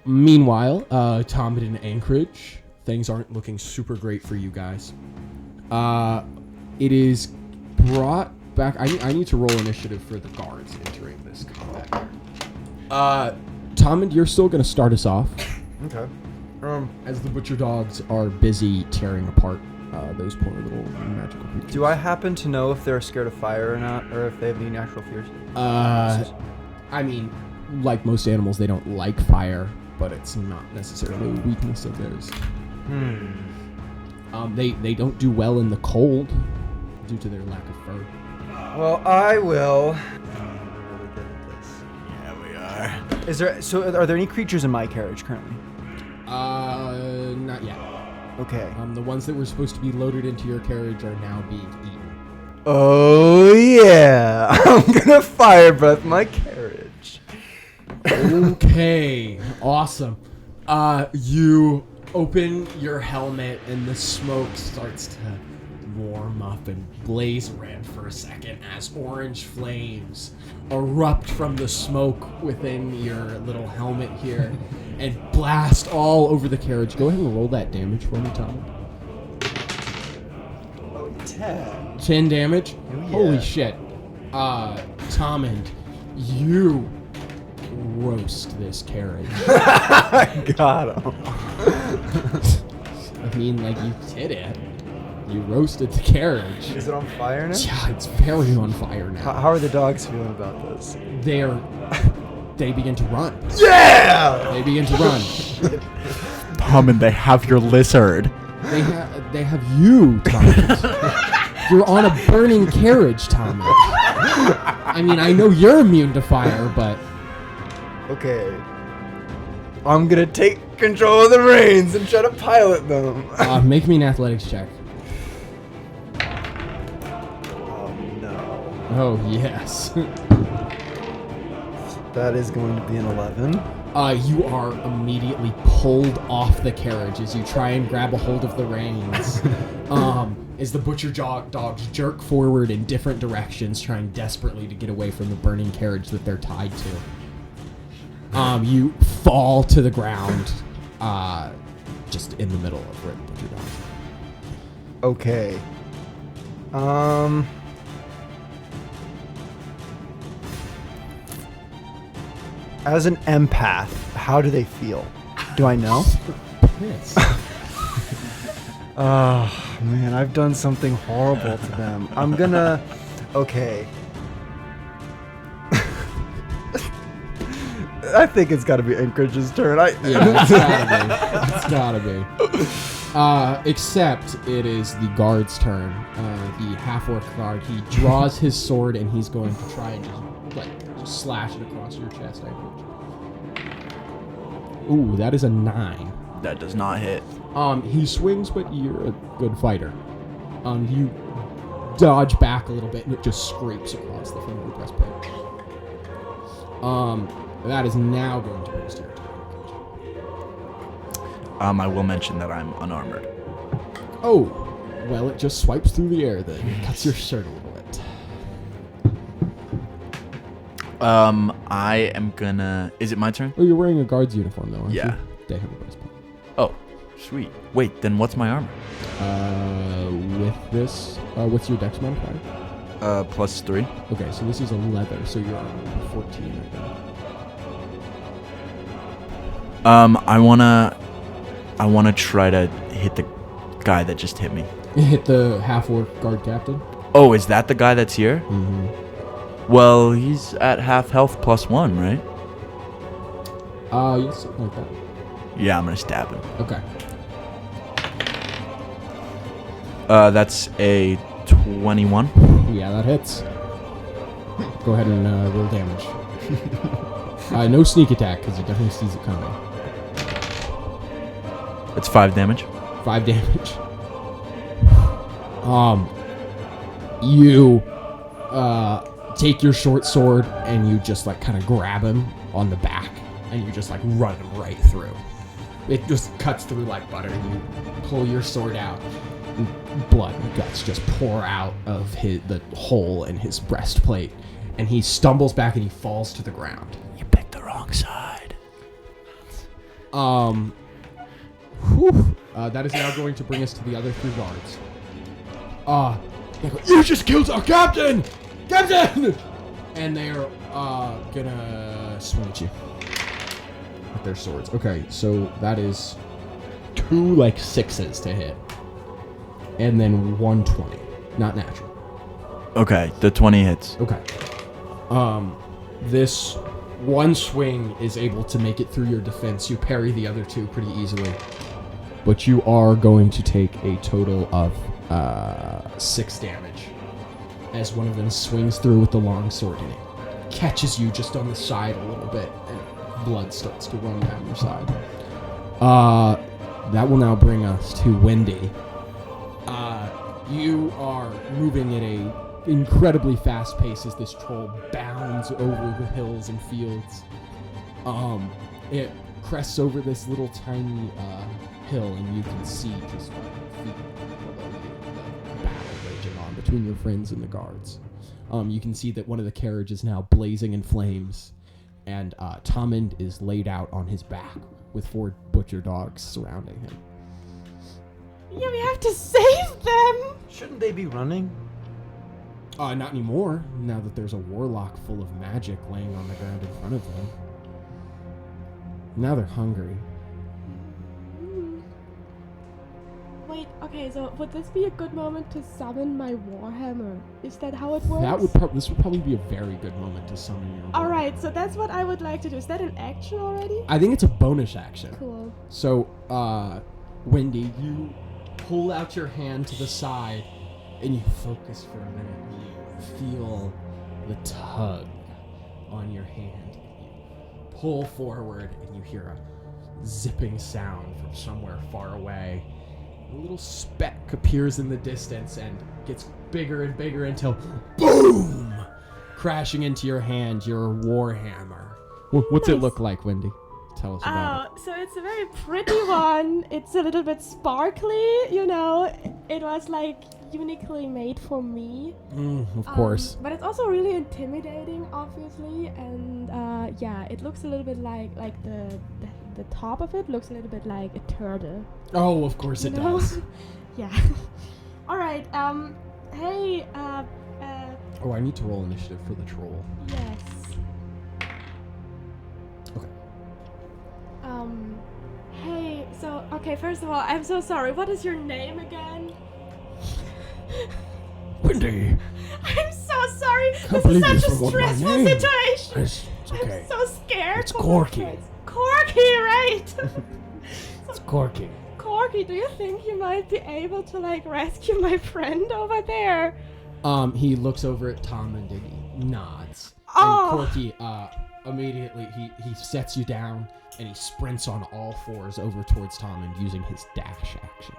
Meanwhile, Tommund in Anchorage, things aren't looking super great for you guys. It is brought back. I need to roll initiative for the guards entering this combat. Tommund, you're still going to start us off. Okay. As the butcher dogs are busy tearing apart those poor little magical creatures. Do I happen to know if they're scared of fire or not, or if they have any natural fears? I mean, like most animals, they don't like fire, but it's not necessarily a weakness of theirs. They don't do well in the cold due to their lack of fur. Well, I will. I'm really good at this. Yeah, we are. Are there any creatures in my carriage currently? Not yet. Okay. The ones that were supposed to be loaded into your carriage are now being eaten. Oh yeah, I'm gonna fire breath my carriage. Okay, awesome. You open your helmet and the smoke starts to warm up and blaze red for a second as orange flames erupt from the smoke within your little helmet here and blast all over the carriage. Go ahead and roll that damage for me, Tom. 10. 10 damage? Oh, yeah. Holy shit. Tommund, you roast this carriage. Got him. I mean, like, you did it. You roasted the carriage. Is it on fire now? Yeah, it's very on fire now. How are the dogs feeling about this? They begin to run. Yeah! They begin to run. Tommund, they have your lizard. They have you, Tommund. You're on a burning carriage, Tommund. I mean, I know you're immune to fire, but... Okay. I'm gonna take control of the reins and try to pilot them. Make me an athletics check. Oh no. Oh, yes. That is going to be an 11. You are immediately pulled off the carriage as you try and grab a hold of the reins. As the butcher dogs jerk forward in different directions, trying desperately to get away from the burning carriage that they're tied to. You fall to the ground, just in the middle of where the butcher dogs are. Okay. As an empath, how do they feel? Do I know? Yes. Oh, man, I've done something horrible to them. I'm gonna... Okay. I think it's gotta be Anchorage's turn. Yeah, it's gotta be. Except it is the guard's turn. The half-orc guard, he draws his sword and he's going to try and just slash it across your chest, Anchorage. Ooh, that is a 9. That does not hit. He swings, but you're a good fighter. You dodge back a little bit, and it just scrapes across the front of your breastplate. That is now going to bring us to your turn. I will mention that I'm unarmored. Oh, well, it just swipes through the air then. It cuts your shirt a little bit. I am gonna... Is it my turn? Oh, you're wearing a guard's uniform, though, aren't Yeah. you? They have a breastplate. Oh, sweet. Wait, then what's my armor? With this, what's your dex modifier? +3. Okay, so this is a leather, so you're on 14 right now. I wanna try to hit the guy that just hit me. You hit the half-orc guard captain? Oh, is that the guy that's here? Mm-hmm. Well, he's at half health +1, right? Yes, something like that. Yeah, I'm gonna stab him. Okay. That's a 21. Yeah, that hits. Go ahead and roll damage. No sneak attack, because he definitely sees it coming. It's 5 damage. 5 damage. You take your short sword and you just kind of grab him on the back and you just run him right through. It just cuts through like butter. You pull your sword out. And blood and guts just pour out of the hole in his breastplate, and he stumbles back and he falls to the ground. You picked the wrong side. That is now going to bring us to the other 3 guards. You just killed our captain! Captain! And they're gonna swing at you with their swords. Okay, so that is 2 6s to hit. And then 120. Not natural. Okay, the 20 hits. Okay. This one swing is able to make it through your defense. You parry the other 2 pretty easily. But you are going to take a total of 6 damage as one of them swings through with the long sword and it catches you just on the side a little bit and blood starts to run down your side. That will now bring us to Wendy. You are moving at a incredibly fast pace as this troll bounds over the hills and fields. It crests over this little tiny hill, and you can see just feet below you the battle raging on between your friends and the guards. You can see that one of the carriages is now blazing in flames, and Tommund is laid out on his back with 4 butcher dogs surrounding him. Yeah, we have to save them! Shouldn't they be running? Not anymore, now that there's a warlock full of magic laying on the ground in front of them. Now they're hungry. Wait, okay, so would this be a good moment to summon my Warhammer? Is that how it works? This would probably be a very good moment to summon your Warhammer. Alright, so that's what I would like to do. Is that an action already? I think it's a bonus action. Cool. So, Wendy, you pull out your hand to the side and you focus for a minute. You feel the tug on your hand. You pull forward and you hear a zipping sound from somewhere far away. A little speck appears in the distance and gets bigger and bigger until boom! Crashing into your hand, your warhammer. What's it Nice. look like, Wendy? Tell us about it. So it's a very pretty one. It's a little bit sparkly, you know. It was like uniquely made for me. Of course. But it's also really intimidating, obviously. And yeah, it looks a little bit like the top of it looks a little bit like a turtle. Oh, of course it You know? does. Yeah. All right. Hey. Oh, I need to roll initiative for the troll. Yes. Okay. Hey. So, okay. First of all, I'm so sorry. What is your name again? Wendy, I'm so sorry. Can't This is believe you such a forgot my stressful name. situation. it's okay. I'm so scared. It's for my Corky. friends. Corky, right? It's Corky. Corky, do you think you might be able to like rescue my friend over there? He looks over at Tommund and he nods. Oh. And Corky, immediately he sets you down and he sprints on all fours over towards Tommund using his dash action.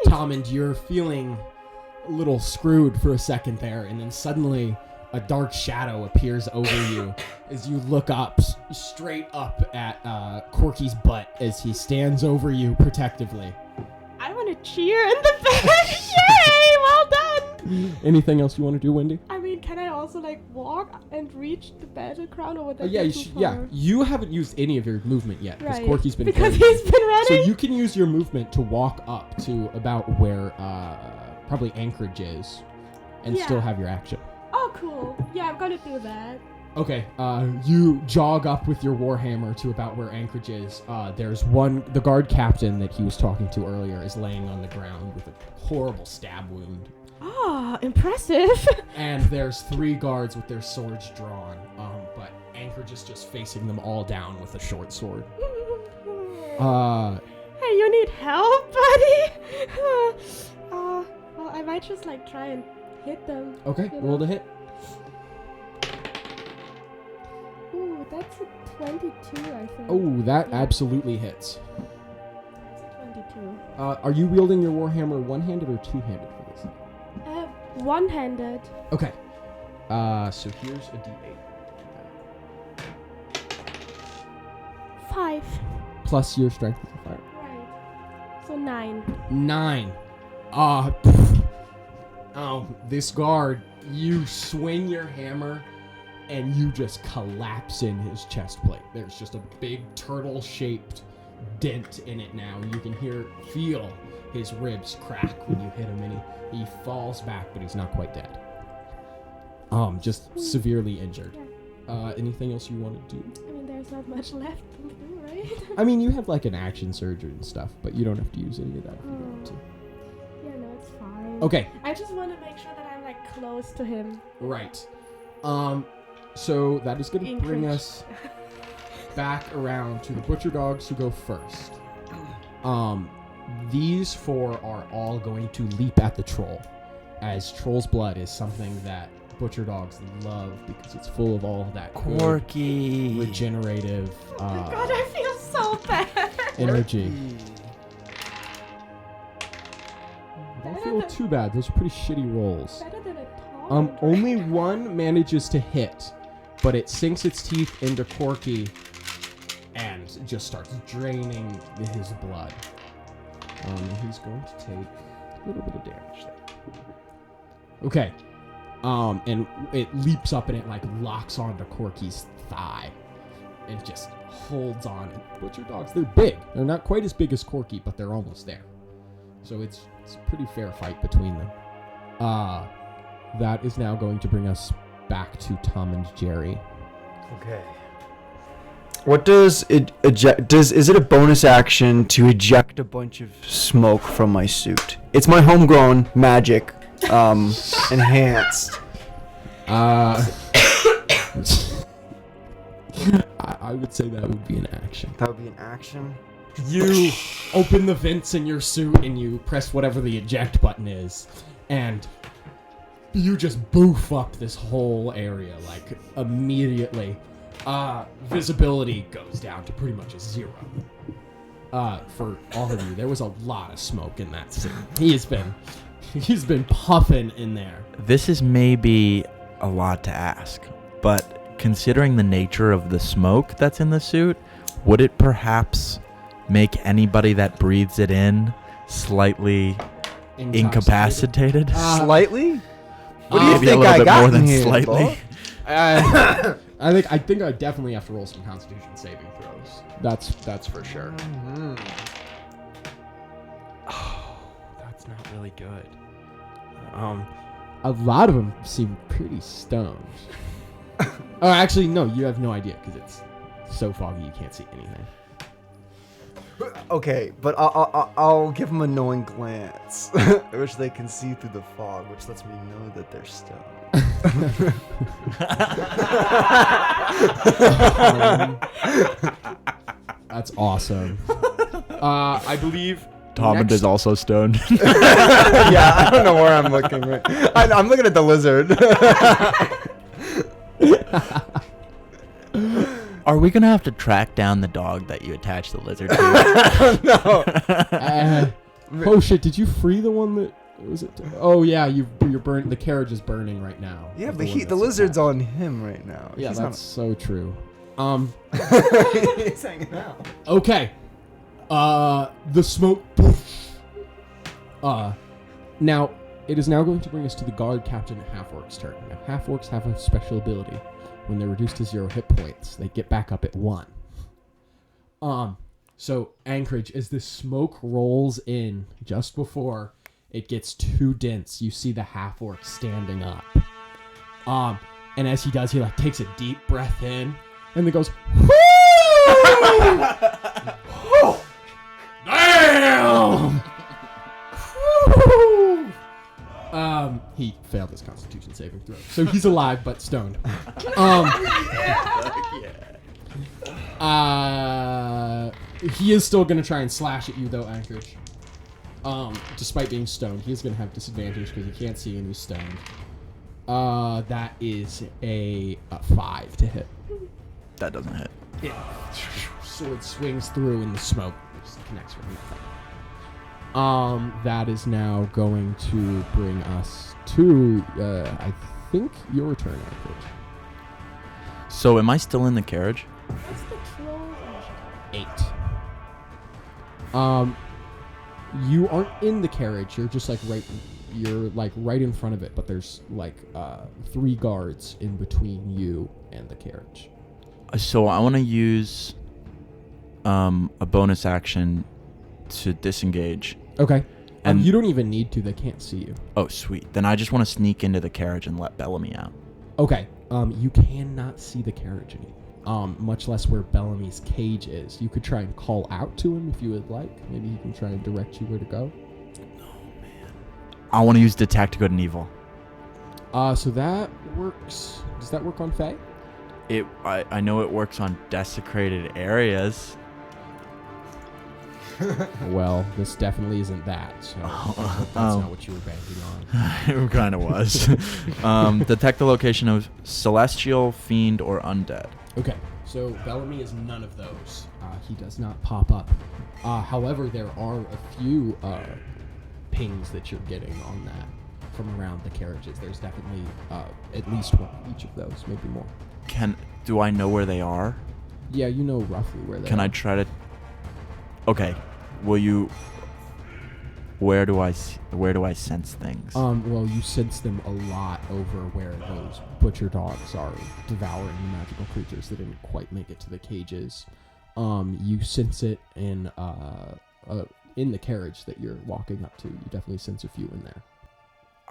Tommund, you're feeling a little screwed for a second there, and then suddenly a dark shadow appears over you as you look up, straight up at Corky's butt as he stands over you protectively. I want to cheer in the back. Yay! Well done. Anything else you want to do, Wendy? I mean, can I also like walk and reach the battleground, or would that Yeah, be you too yeah. far? You haven't used any of your movement yet because Right. Corky's been because carrying he's been running. So you can use your movement to walk up to about where probably Anchorage is, and Yeah. still have your action. Oh, cool. Yeah, I'm gonna do that. Okay, you jog up with your warhammer to about where Anchorage is. There's the guard captain that he was talking to earlier is laying on the ground with a horrible stab wound. Ah, impressive. And there's 3 guards with their swords drawn, but Anchorage is just facing them all down with a short sword. Hey, you need help, buddy? Well, I might just like try and hit them. Okay, You roll know? to hit. Ooh, that's a 22, I think. Oh, that Yeah. absolutely hits. That's a 22. Are you wielding your warhammer one-handed or two-handed for this? One-handed. Okay. So here's a d8. 5. Plus your strength with the fire. Right. So 9. 9. This guard, you swing your hammer and you just collapse in his chest plate. There's just a big turtle-shaped dent in it now. You can feel his ribs crack when you hit him, and he falls back, but he's not quite dead. Just severely injured. Anything else you want to do? I mean, there's not much left to do, right? I mean, you have like an action surgery and stuff, but you don't have to use any of that if you don't want to. Yeah, no, it's fine. Okay, I just want to make sure that I'm like close to him. right. So that is going to bring Anchorage. us back around to the butcher dogs who go first. These 4 are all going to leap at the troll, as troll's blood is something that butcher dogs love because it's full of all that good Corky. regenerative Oh my god, I feel so bad. energy. Don't feel too bad. Those are pretty shitty rolls. Better than a tall. Only one manages to hit, but it sinks its teeth into Corky and just starts draining his blood. He's going to take a little bit of damage there. Okay. And it leaps up and it like locks onto Corky's thigh and just holds on. And butcher dogs, they're big. They're not quite as big as Corky, but they're almost there. So it's a pretty fair fight between them. That is now going to bring us back to Tom and Jerry. Okay. What does it eject? Is it a bonus action to eject a bunch of smoke from my suit? It's my homegrown magic, enhanced. I would say that would be an action. That would be an action. You open the vents in your suit and you press whatever the eject button is, and you just boof up this whole area, like, immediately. Visibility goes down to pretty much a 0. For all of you, there was a lot of smoke in that suit. He's been puffing in there. This is maybe a lot to ask, but considering the nature of the smoke that's in the suit, would it perhaps make anybody that breathes it in slightly incapacitated? Slightly? What do you Maybe think a little I bit got more in than here, slightly. Bo? I think I definitely have to roll some Constitution saving throws. That's for sure. Oh, that's not really good. A lot of them seem pretty stoned. Oh, actually, no, you have no idea because it's so foggy you can't see anything. Okay, but I'll give them a knowing glance, which they can see through the fog, which lets me know that they're stoned. That's awesome. I believe Tommund is also stoned. Yeah, I don't know where I'm looking. Right? I'm looking at the lizard. Are we gonna have to track down the dog that you attached the lizard to? No. Oh shit! Did you free the one that was it? Oh yeah, you're burning. The carriage is burning right now. Yeah, Of but one the that's lizard's attached. on him right now. Yeah, He's that's so true. He's hanging out. Okay. The smoke. Now it is now going to bring us to the guard captain half-orc's turn. Now half-orcs have a special ability. When they're reduced to 0 hit points, they get back up at 1. So Anchorage, as the smoke rolls in just before it gets too dense, you see the half-orc standing up. And as he does, he like takes a deep breath in and then goes, "Whoo! Damn! Whoo!" He failed his Constitution saving throw, so he's alive but stoned. He is still gonna try and slash at you though, Anchorage. Despite being stoned, he is gonna have disadvantage because he can't see and he's stoned. That is a 5 to hit. That doesn't hit. Sword swings through in the smoke. It just connects with nothing. That is now going to bring us to, I think, your turn, Anchorage. So am I still in the carriage? What's the troll? 8. You aren't in the carriage. You're just like right in front of it, but there's like 3 guards in between you and the carriage. So I want to use a bonus action to disengage. Okay. And You don't even need to. They can't see you. Oh, sweet. Then I just want to sneak into the carriage and let Bellamy out. Okay. You cannot see the carriage anymore. Much less where Bellamy's cage is. You could try and call out to him if you would like. Maybe he can try and direct you where to go. I want to use Detect Good and Evil. So that works. Does that work on Faye? I know it works on desecrated areas. Well, this definitely isn't that. So that's not what you were banking on. It kind of was. Detect the location of celestial, fiend, or undead. Okay, so Bellamy is none of those. He does not pop up. However, there are a few pings that you're getting on that from around the carriages. There's definitely at least one of each of those, maybe more. Do I know where they are? Yeah, you know roughly where they are. Can I try to? Okay. Will you? Where do I sense things? Well, you sense them a lot over where those butcher dogs are devouring magical creatures that didn't quite make it to the cages. You sense it in the carriage that you're walking up to. You definitely sense a few in there.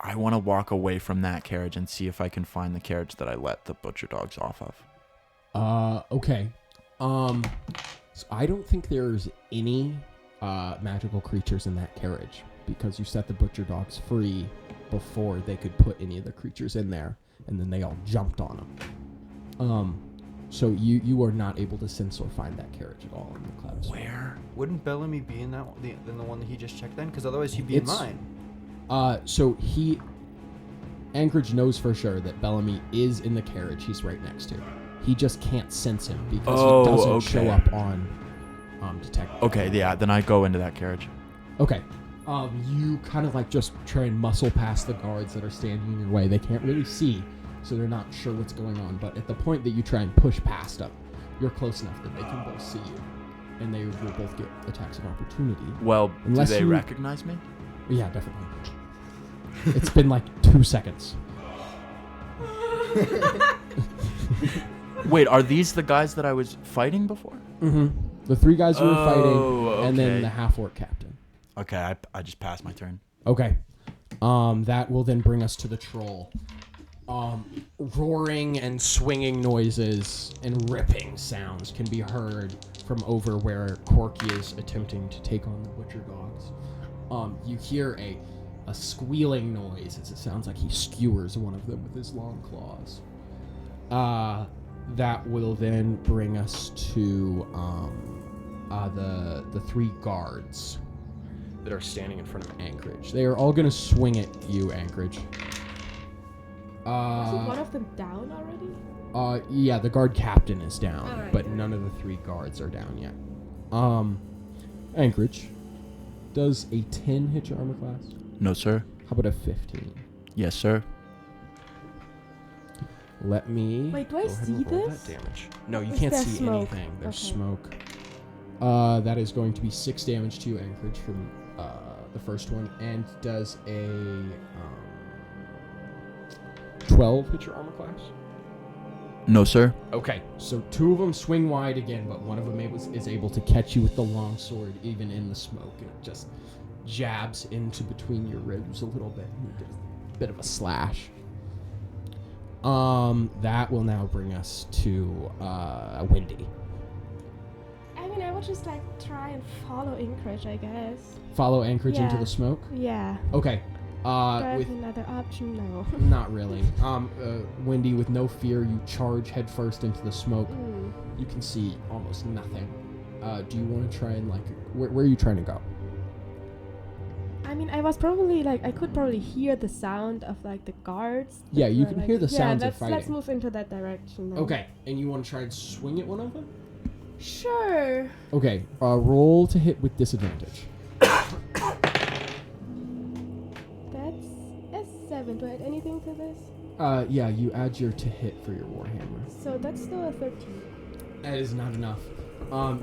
I want to walk away from that carriage and see if I can find the carriage that I let the butcher dogs off of. Okay. So I don't think there's any magical creatures in that carriage because you set the butcher dogs free before they could put any of the creatures in there, and then they all jumped on them. So you are not able to sense or find that carriage at all in the clouds. Where? Wouldn't Bellamy be in the one that he just checked then? Because otherwise he'd be in mine. So Anchorage knows for sure that Bellamy is in the carriage he's right next to. He just can't sense him because he doesn't show up on detect. Okay, yeah, then I go into that carriage. Okay. You kind of like just try and muscle past the guards that are standing in your way. They can't really see, so they're not sure what's going on. But at the point that you try and push past them, you're close enough that they can both see you, and they will both get attacks of opportunity. Well, Unless do they you- recognize me? Yeah, definitely. It's been like 2 seconds. Wait, are these the guys that I was fighting before? Mm-hmm. The 3 guys you were fighting, and then okay. the half-orc captain. Okay, I just passed my turn. Okay. That will then bring us to the troll. Roaring and swinging noises and ripping sounds can be heard from over where Corky is attempting to take on the butcher dogs. You hear a squealing noise as it sounds like he skewers one of them with his long claws. That will then bring us to the 3 guards that are standing in front of Anchorage. They are all going to swing at you, Anchorage. Is one of them down already? Yeah, the guard captain is down, Alright. but none of the 3 guards are down yet. Anchorage, does a 10 hit your armor class? No, sir. How about a 15? Yes, sir. Let me. Wait, do I go ahead and see roll this? that damage. No, you Is can't there see smoke? anything. There's Okay. smoke. That is going to be 6 damage to you, Anchorage, from the first one, and does a 12 hit your armor class? No, sir. Okay, so 2 of them swing wide again, but one of them is able to catch you with the long sword, even in the smoke, and it just jabs into between your ribs a little bit, and you get a bit of a slash. That will now bring us to Wendy. I mean, I would just like try and follow Anchorage, I guess. Follow Anchorage into Yeah. the smoke. Yeah. Okay. Do I have With another option? No. not really. Wendy, with no fear, you charge headfirst into the smoke. Mm. You can see almost nothing. Do you want to try and where are you trying to go? I mean, I was probably I could probably hear the sound of the guards. Yeah, you But, can hear the sounds of let's fighting. move into that direction then. Okay, and you want to try and swing at one of them? Sure. Okay, roll to hit with disadvantage. That's a 7. Do I add anything to this? Yeah, you add your to hit for your warhammer. So that's still a 13. That is not enough.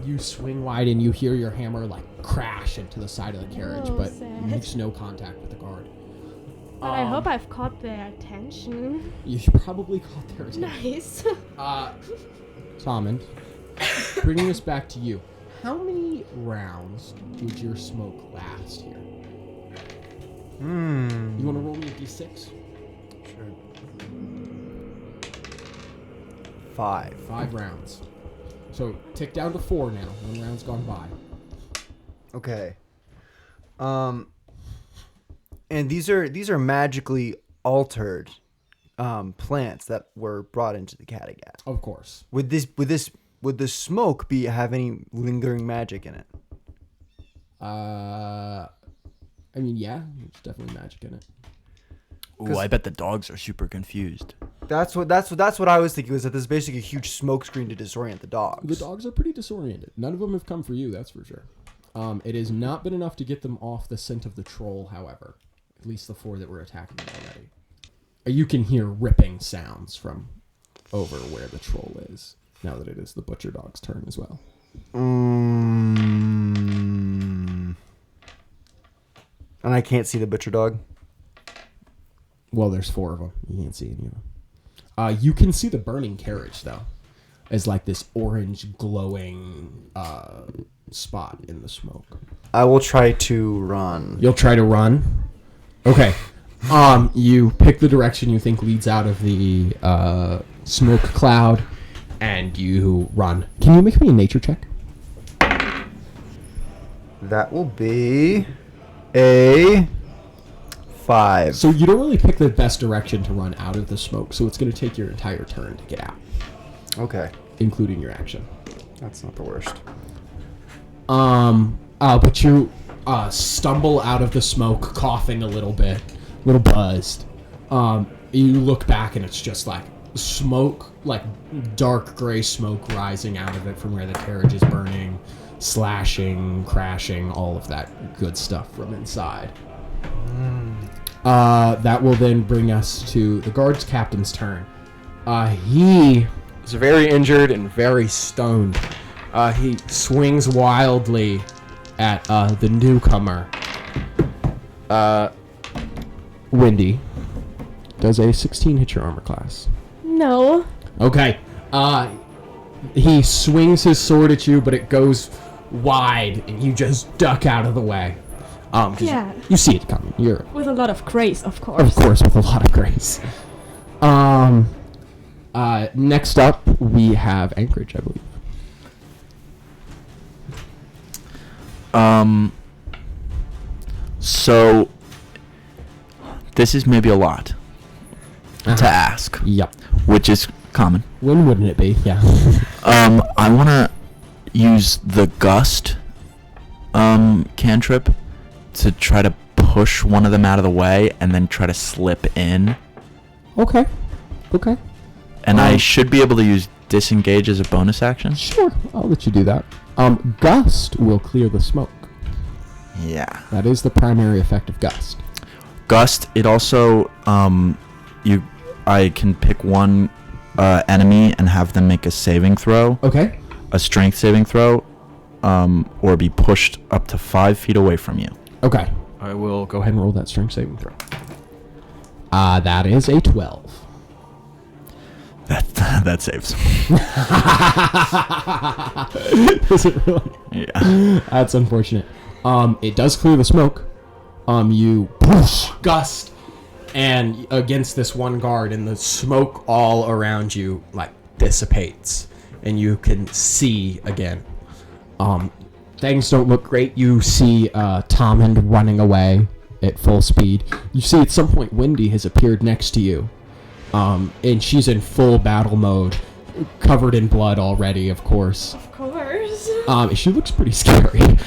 You swing wide and you hear your hammer crash into the side of the carriage, Oh, but sad. makes no contact with the guard. But I hope I've caught their attention. You probably caught their attention. Nice. Tommund, bringing us back to you. How many rounds would your smoke last here? You want to roll me a d6? Sure. 5. 5 rounds. So tick down to 4 now. 1 round's gone by. Okay. And these are magically altered plants that were brought into the Kattegat. Of course. Would the smoke have any lingering magic in it? I mean, yeah, there's definitely magic in it. Ooh, I bet the dogs are super confused. That's what I was thinking, was that there's basically a huge smoke screen to disorient the dogs. The dogs are pretty disoriented. None of them have come for you, that's for sure. It has not been enough to get them off the scent of the troll, however. At least the 4 that were attacking them already. You can hear ripping sounds from over where the troll is, now that it is the butcher dog's turn as well. And I can't see the butcher dog. Well, there's 4 of them. You can't see any of them. You can see the burning carriage, though, as this orange glowing spot in the smoke. I will try to run. You'll try to run? Okay. You pick the direction you think leads out of the smoke cloud, and you run. Can you make me a nature check? That will be a 5. So you don't really pick the best direction to run out of the smoke, so it's going to take your entire turn to get out, Okay. including your action. That's not the worst. But you stumble out of the smoke, coughing a little bit, a little buzzed. You look back and it's just smoke, dark gray smoke rising out of it from where the carriage is burning, slashing, crashing, all of that good stuff from inside. That will then bring us to the guards captain's turn. He is very injured and very stoned. He swings wildly at the newcomer. Wendy, does a 16 hit your armor class? No. Okay. He swings his sword at you, but it goes wide, and you just duck out of the way. 'Cause Yeah. you see it coming. You're, With a lot of grace, of course. of course, with a lot of grace. Next up, we have Anchorage, I believe. So this is maybe a lot to ask, Yep. which is common. When wouldn't it be? Yeah. I want to use the gust cantrip to try to push one of them out of the way and then try to slip in. Okay. And I should be able to use disengage as a bonus action. Sure, I'll let you do that. Gust will clear the smoke. Yeah. That is the primary effect of Gust. Gust, it also I can pick one enemy and have them make a saving throw, Okay. a strength saving throw, or be pushed up to 5 feet away from you. Okay. I will go ahead and roll that strength saving throw. That is a 12. That saves. Is it really? Yeah. That's unfortunate. It does clear the smoke. You push Gust and against this one guard, and the smoke all around you like dissipates, and you can see again. Things don't look great. You see Tommund running away at full speed. You see at some point Wendy has appeared next to you, and she's in full battle mode, covered in blood already, of course. Of course. She looks pretty scary.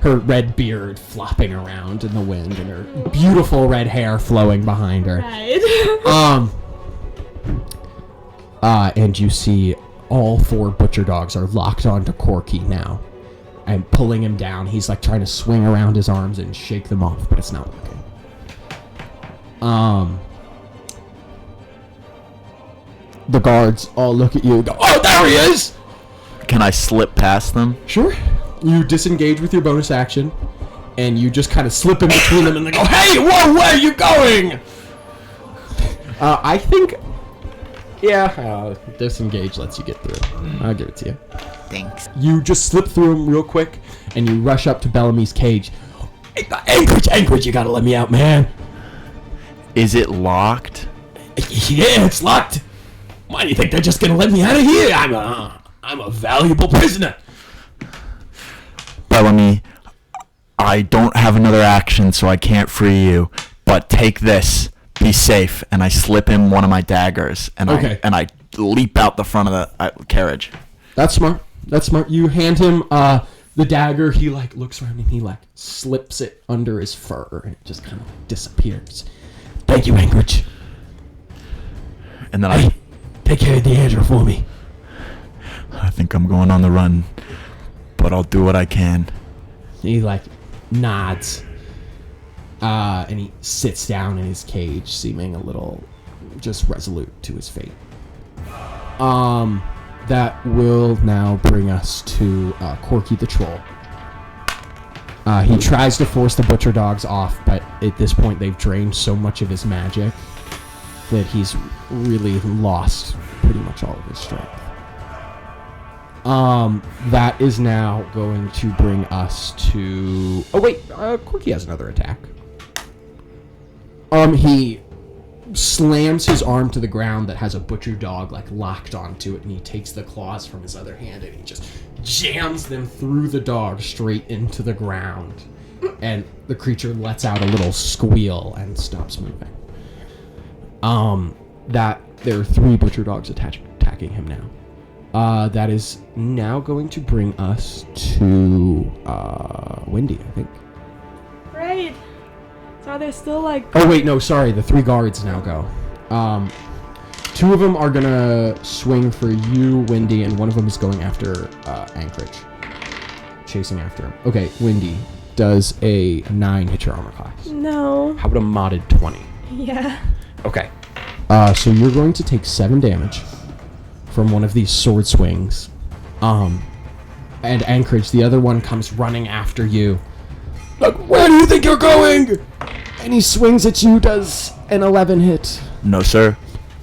Her red beard flopping around in the wind, and her beautiful red hair flowing behind her. Right. And you see all 4 butcher dogs are locked onto Corky now and pulling him down. He's like trying to swing around his arms and shake them off, but it's not working. The guards all look at you and go, "Oh, there he is!" Can I slip past them? Sure. You disengage with your bonus action, and you just kind of slip in between them, and they go, "Hey, whoa, where are you going?" I think, disengage lets you get through. I'll give it to you. Thanks. You just slip through them real quick, and you rush up to Bellamy's cage. Anchorage, you gotta let me out, man. Is it locked? Yeah, it's locked. Why do you think they're just gonna let me out of here? I'm a valuable prisoner. Bellamy, I don't have another action, so I can't free you. But take this. Be safe. And I slip him one of my daggers, and I leap out the front of the carriage. That's smart. You hand him the dagger. He like looks around and he like slips it under his fur, and it just kind of disappears. Thank you, Anchorage. And then Take care of Deandra for me. I think I'm going on the run, but I'll do what I can. He like nods, and he sits down in his cage, seeming a little just resolute to his fate. That will now bring us to Corky the Troll. He tries to force the butcher dogs off, but at this point they've drained so much of his magic that he's really lost pretty much all of his strength. That is now going to bring us to... Oh, wait. Corky has another attack. He slams his arm to the ground that has a butcher dog, like, locked onto it, and he takes the claws from his other hand, and he just jams them through the dog straight into the ground. And the creature lets out a little squeal and stops moving. There are 3 butcher dogs attacking him now. That is now going to bring us to Wendy, I think. Great. So are they still like... Oh, wait, no, sorry. The 3 guards now go. 2 of them are going to swing for you, Wendy, and one of them is going after Anchorage. Chasing after him. Okay, Wendy. Does a 9 hit your armor class? No. How about a modded 20? Yeah. Okay. So you're going to take 7 damage from one of these sword swings. And Anchorage, the other one, comes running after you. Like, where do you think you're going? And he swings at you, does an 11 hit. No, sir.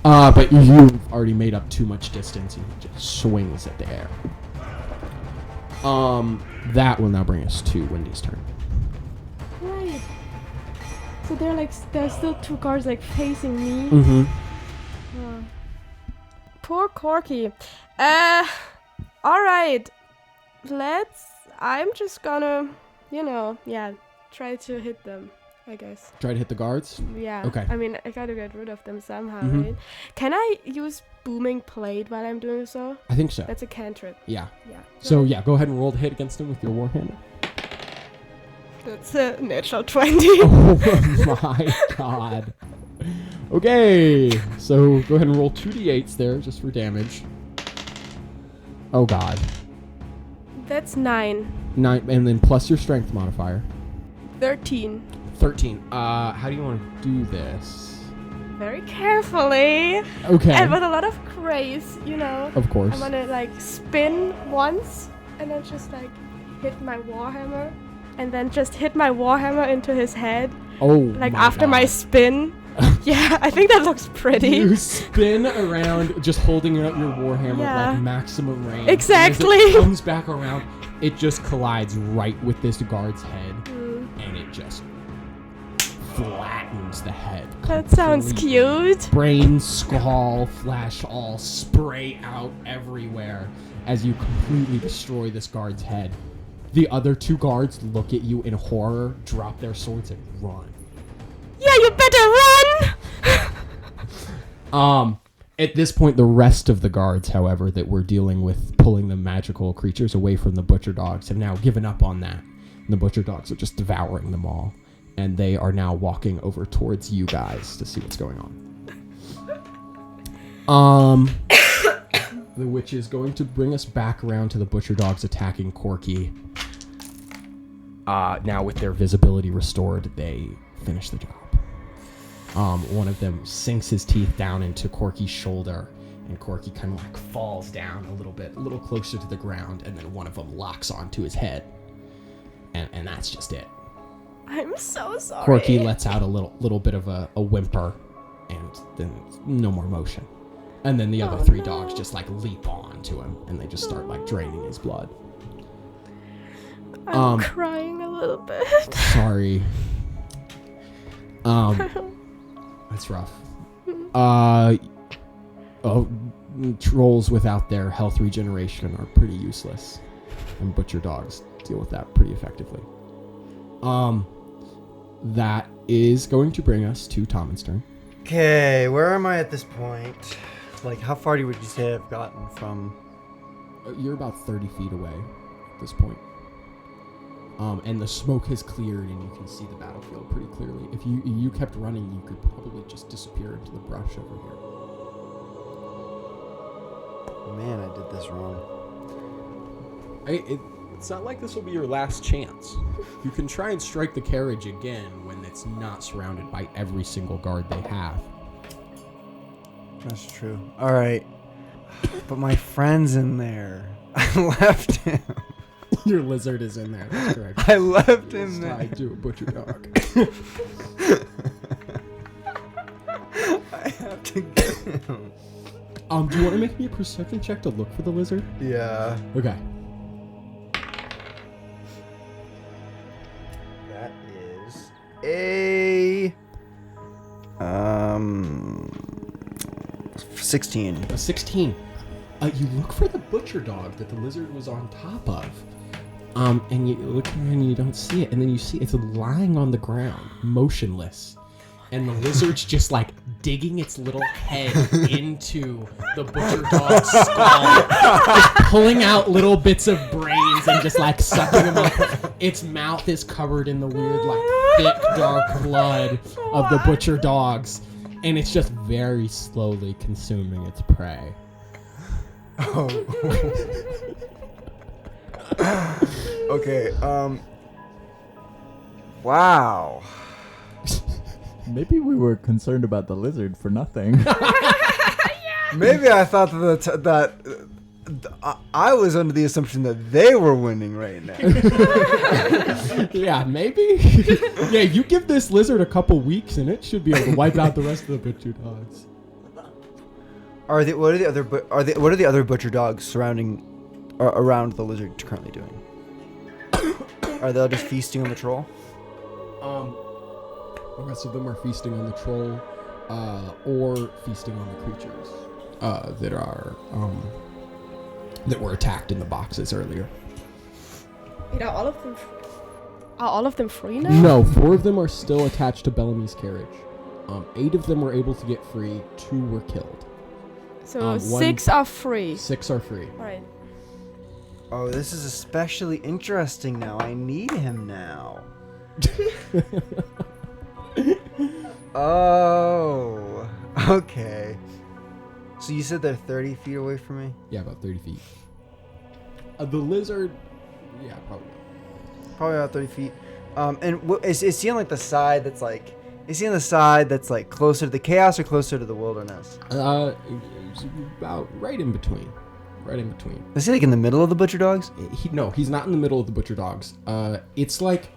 But you've already made up too much distance, and he just swings at the air. That will now bring us to Wendy's turn. Right. So there's still 2 guards like facing me. Mm-hmm. Oh. Poor Corky. Alright. I'm just gonna, try to hit them, I guess. Try to hit the guards? Yeah. Okay. I mean, I gotta get rid of them somehow, Mhm. right? Can I use Booming Blade while I'm doing so? I think so. That's a cantrip. Yeah. Yeah. So, yeah, go ahead and roll to hit against him with your Warhammer. That's a natural 20. Oh my god. Okay, so go ahead and roll 2d8s there just for damage. Oh god. That's 9. 9, and then plus your strength modifier. 13. 13. How do you want to do this? Very carefully. Okay. And with a lot of grace, Of course. I'm gonna spin once and then just hit my Warhammer and then just hit my Warhammer into his head. Oh, After my spin. Yeah, I think that looks pretty. You spin around just holding out your Warhammer at maximum range. Exactly. And as it comes back around, it just collides right with this guard's head and it just flattens the head. That sounds cute. Brain, skull, flesh all spray out everywhere as you completely destroy this guard's head. The other 2 guards look at you in horror, drop their swords, and run. Yeah, you better run! At this point, the rest of the guards, however, that were dealing with pulling the magical creatures away from the butcher dogs have now given up on that. And the butcher dogs are just devouring them all. And they are now walking over towards you guys to see what's going on. Which is going to bring us back around to the butcher dogs attacking Corky. Now with their visibility restored, they finish the job. One of them sinks his teeth down into Corky's shoulder, and Corky kind of falls down a little closer to the ground, and then one of them locks onto his head. And that's just it. I'm so sorry. Corky lets out a little bit of a whimper, and then no more motion. And then the other 3 dogs just leap on to him, and they just start draining his blood. I'm crying a little bit. Sorry. That's rough. Trolls without their health regeneration are pretty useless, and butcher dogs deal with that pretty effectively. That is going to bring us to Tommund's turn. Okay, where am I at this point? How far would you say I've gotten from? You're about 30 feet away at this point. And the smoke has cleared, and you can see the battlefield pretty clearly. If you kept running, you could probably just disappear into the brush over here. Man, I did this wrong. It's not like this will be your last chance. You can try and strike the carriage again when it's not surrounded by every single guard they have. That's true. All right, but my friend's in there. I left him. Your lizard is in there. That's correct. I left him there. Tied to a butcher dog. I have to get him. Do you want to make me a perception check to look for the lizard? Yeah. Okay. That is a 16. A 16. You look for the butcher dog that the lizard was on top of. And you look and you don't see it, and then you see it's lying on the ground, motionless. And the lizard's just digging its little head into the butcher dog's skull, just pulling out little bits of brains and just sucking them up. Its mouth is covered in the weird, thick, dark blood of the butcher dogs, and it's just very slowly consuming its prey. Oh. Okay, Wow. Maybe we were concerned about the lizard for nothing. Maybe I thought I was under the assumption that they were winning right now. Yeah, maybe. Yeah, you give this lizard a couple weeks and it should be able to wipe out the rest of the butcher dogs. What are the other butcher dogs surrounding or around the lizard currently doing? Are they all just feasting on the troll? The rest of them are feasting on the troll, or feasting on the creatures that were attacked in the boxes earlier. Wait, are all of them free now? No, 4 of them are still attached to Bellamy's carriage. 8 of them were able to get free. 2 were killed. So 6 are free. 6 are free. Right. Oh, this is especially interesting now. I need him now. Oh, okay. So you said they're 30 feet away from me? Yeah, about 30 feet. The lizard, yeah, probably. Probably about 30 feet. And is he on like the side that's like... Is he on the side that's like closer to the chaos or closer to the wilderness? It's about right in between. Right in between. Is he like in the middle of the butcher dogs? No, he's not in the middle of the butcher dogs. It's like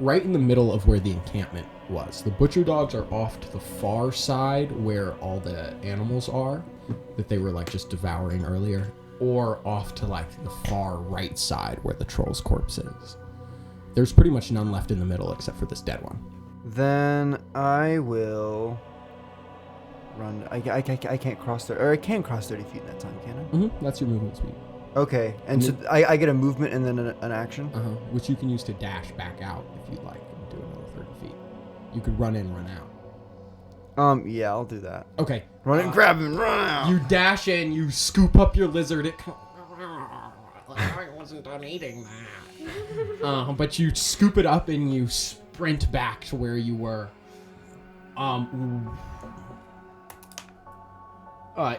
right in the middle of where the encampment was. The butcher dogs are off to the far side where all the animals are that they were like just devouring earlier, or off to like the far right side where the troll's corpse is. There's pretty much none left in the middle except for this dead one. Then I will run. I can't cross there, or I can cross 30 feet in that time, can I? Mm-hmm. That's your movement speed. Okay, and so I get a movement and then an action? Which you can use to dash back out if you'd like and do another 30 feet. You could run in, run out. Yeah, I'll do that. Okay. Run and grab him, run out! You dash in, you scoop up your lizard. I wasn't done eating that. But you scoop it up and you sprint back to where you were.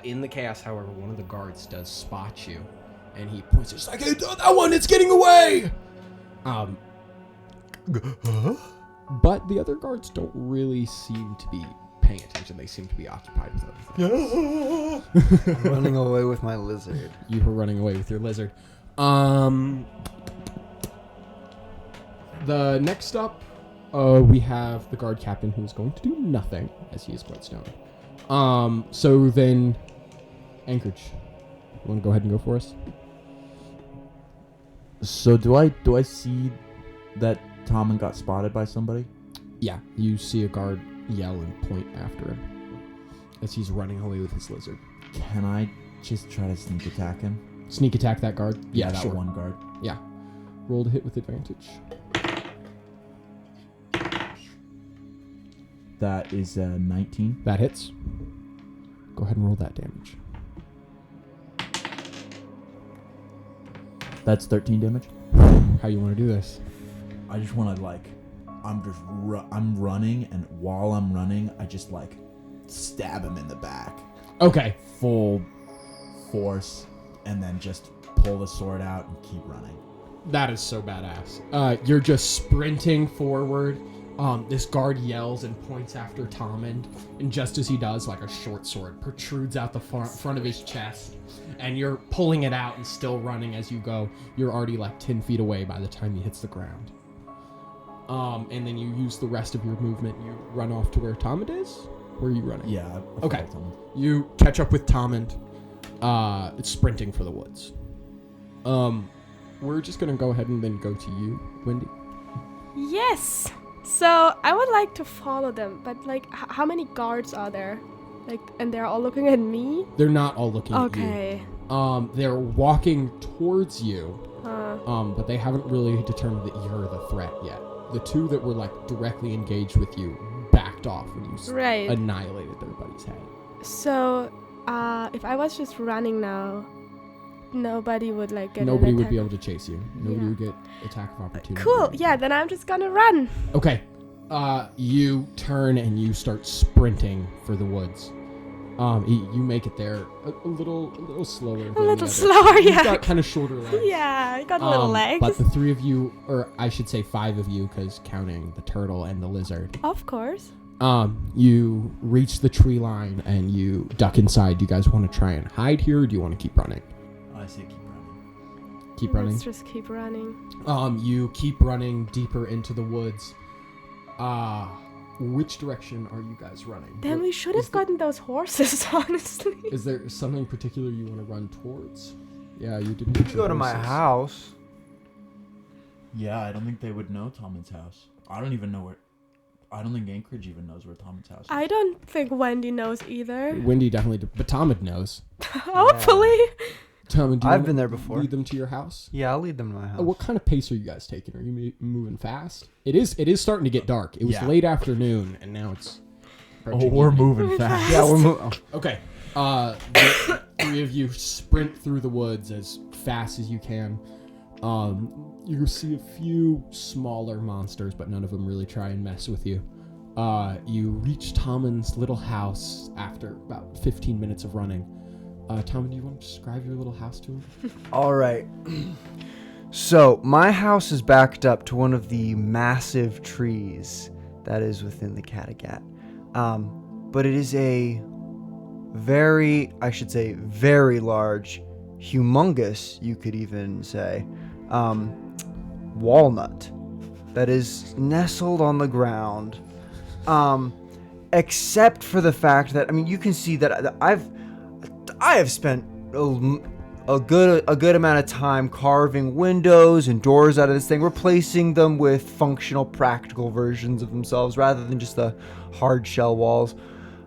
In the chaos, however, one of the guards does spot you, and he points. It's like, hey, that one, it's getting away. But the other guards don't really seem to be paying attention. They seem to be occupied with other things. I'm running away with my lizard. You were running away with your lizard. The next up, we have the guard captain, who is going to do nothing, as he is quite stoned. So then, Anchorage, you want to go ahead and go for us? So do I see that Tommund got spotted by somebody? Yeah, you see a guard yell and point after him as he's running away with his lizard. Can I just try to sneak attack him? Sneak attack that guard? Yeah, that sure. one guard. Yeah. Roll to hit with advantage. That is 19. That hits. Go ahead and roll that damage. That's 13 damage. How you want to do this? I just want to I'm running, and while I'm running, I just stab him in the back. Okay. Full force, and then just pull the sword out and keep running. That is so badass. You're just sprinting forward. This guard yells and points after Tommund, and just as he does, a short sword protrudes out the front of his chest, and you're pulling it out and still running as you go. You're already 10 feet away by the time he hits the ground. And then you use the rest of your movement. You run off to where Tommund is? Where are you running? Yeah. Okay. You catch up with Tommund. It's sprinting for the woods. We're just going to go ahead and then go to you, Wendy. Yes. So I would like to follow them, but how many guards are there? And they're all looking at me? They're not all looking at you. Okay. They're walking towards you, but they haven't really determined that you're the threat yet. The two that were directly engaged with you backed off when you annihilated their buddy's head. So, if I was just running now, nobody would get Nobody an would attack. be able to chase you. Nobody would get attack of opportunity. Cool. Yeah, then I'm just gonna run. Okay. You turn and you start sprinting for the woods. You make it there a little slower. A little slower, You've yeah. got kind of shorter legs. Yeah, I got little legs. But the 3 of you, or I should say 5 of you, because counting the turtle and the lizard. Of course. You reach the tree line and you duck inside. Do you guys want to try and hide here, or do you want to keep running? I say keep running. Keep running. Let's just keep running. You keep running deeper into the woods. Which direction are you guys running? Then we should have gotten those horses, honestly. Is there something particular you want to run towards? Yeah, you didn't. You can go to my house. Yeah, I don't think they would know Tommund's house. I don't even know where. I don't think Anchorage even knows where Tommund's house is. I don't think Wendy knows either. Wendy definitely, but Tommund knows. Hopefully. Tommund, do you I've wanna been there before. Lead them to your house. Yeah, I'll lead them to my house. What kind of pace are you guys taking? Are you moving fast? It is starting to get dark. It was Yeah. late afternoon, and now it's. We're moving fast. Yeah, we're moving. Okay. The 3 of you sprint through the woods as fast as you can. You see a few smaller monsters, but none of them really try and mess with you. You reach Tommund's little house after about 15 minutes of running. Tommund, do you want to describe your little house to him? All right. So, my house is backed up to one of the massive trees that is within the Kattegat. But it is a very large, humongous, you could even say, walnut that is nestled on the ground. Except for the fact that, I mean, you can see that I have spent a good amount of time carving windows and doors out of this thing, replacing them with functional, practical versions of themselves rather than just the hard shell walls.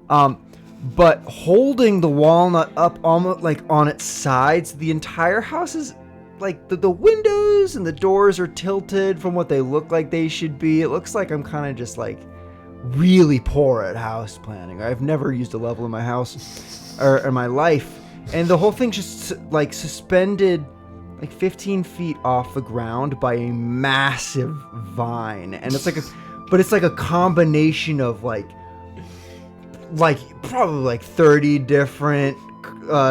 But holding the walnut up almost like on its sides, the entire house is like the windows and the doors are tilted from what they look like they should be. It looks like I'm kind of just like really poor at house planning. I've never used a level in my house or in my life, and the whole thing's just like suspended like 15 feet off the ground by a massive vine, and it's like a combination of like probably like 30 different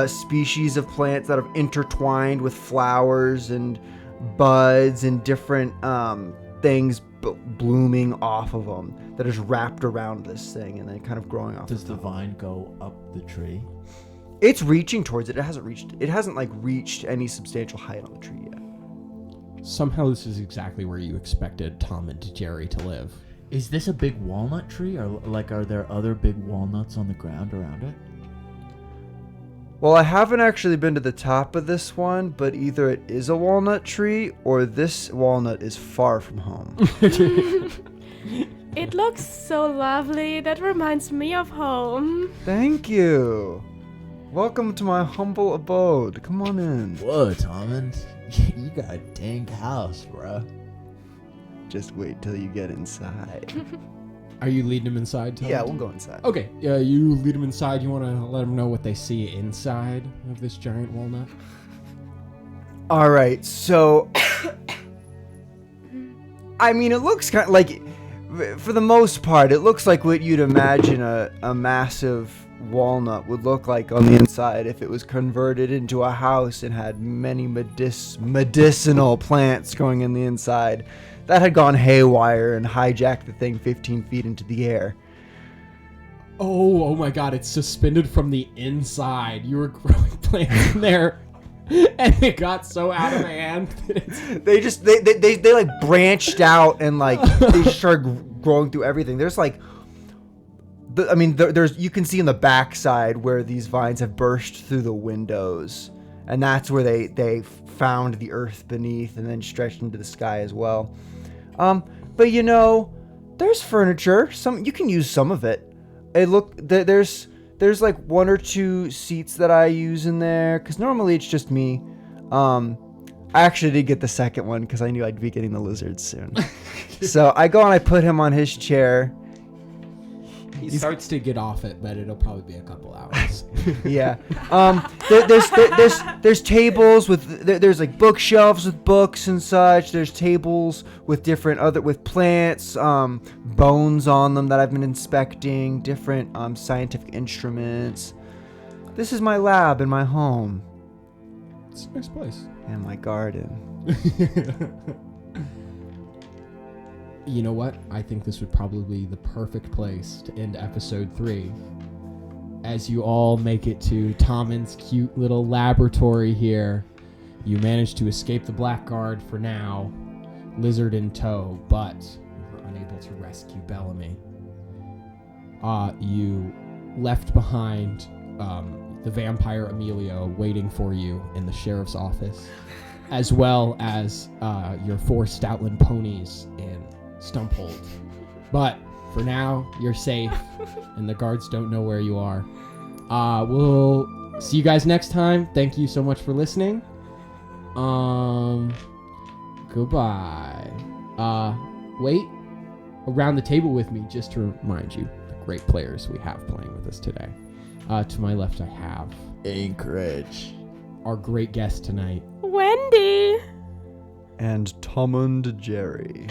species of plants that have intertwined with flowers and buds and different things blooming off of them that is wrapped around this thing and then kind of growing off. Does the vine go up the tree? It's reaching towards it. It hasn't like reached any substantial height on the tree yet. Somehow this is exactly where you expected Tom and Jerry to live. Is this a big walnut tree, or like are there other big walnuts on the ground around it? Well, I haven't actually been to the top of this one, but either it is a walnut tree or this walnut is far from home. It looks so lovely. That reminds me of home. Thank you. Welcome to my humble abode. Come on in. Whoa, Tommund. You got a dank house, bro. Just wait till you get inside. Are you leading them inside, Tom? Yeah, we'll go inside. Okay, you lead them inside. You want to let them know what they see inside of this giant walnut? All right, so I mean, it looks kind of like, for the most part, it looks like what you'd imagine a massive walnut would look like on the inside if it was converted into a house and had many medicinal plants growing in the inside that had gone haywire and hijacked the thing 15 feet into the air. Oh my god, it's suspended from the inside. You were growing plants in there, and it got so out of hand. They like branched out and like they started growing through everything. There's like, there's you can see in the backside where these vines have burst through the windows, and that's where they found the earth beneath and then stretched into the sky as well. But you know, there's furniture. You can use some of it. There's like 1 or 2 seats that I use in there because normally it's just me. I actually did get the second one because I knew I'd be getting the lizard soon. So I go and I put him on his chair. He starts to get off it, but it'll probably be a couple hours. Yeah. There's tables there's like bookshelves with books and such. There's tables with with plants, bones on them that I've been inspecting, different scientific instruments. This is my lab and my home. It's a nice place. And my garden. You know what? I think this would probably be the perfect place to end episode 3. As you all make it to Tommund's cute little laboratory here, you manage to escape the Blackguard for now, lizard in tow, but you're unable to rescue Bellamy. You left behind the vampire Emilio waiting for you in the sheriff's office, as well as your 4 Stoutland ponies in Stumphold. But for now, you're safe, and the guards don't know where you are. We'll see you guys next time. Thank you so much for listening. Goodbye. Wait around the table with me just to remind you the great players we have playing with us today. To my left, I have Anchorage. our great guest tonight. Wendy. And Tommund Jerry.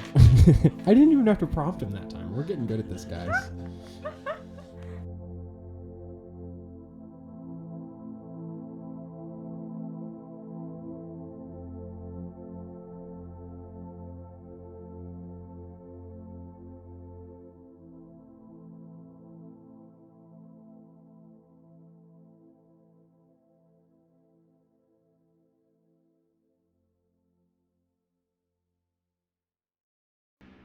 I didn't even have to prompt him that time. We're getting good at this, guys.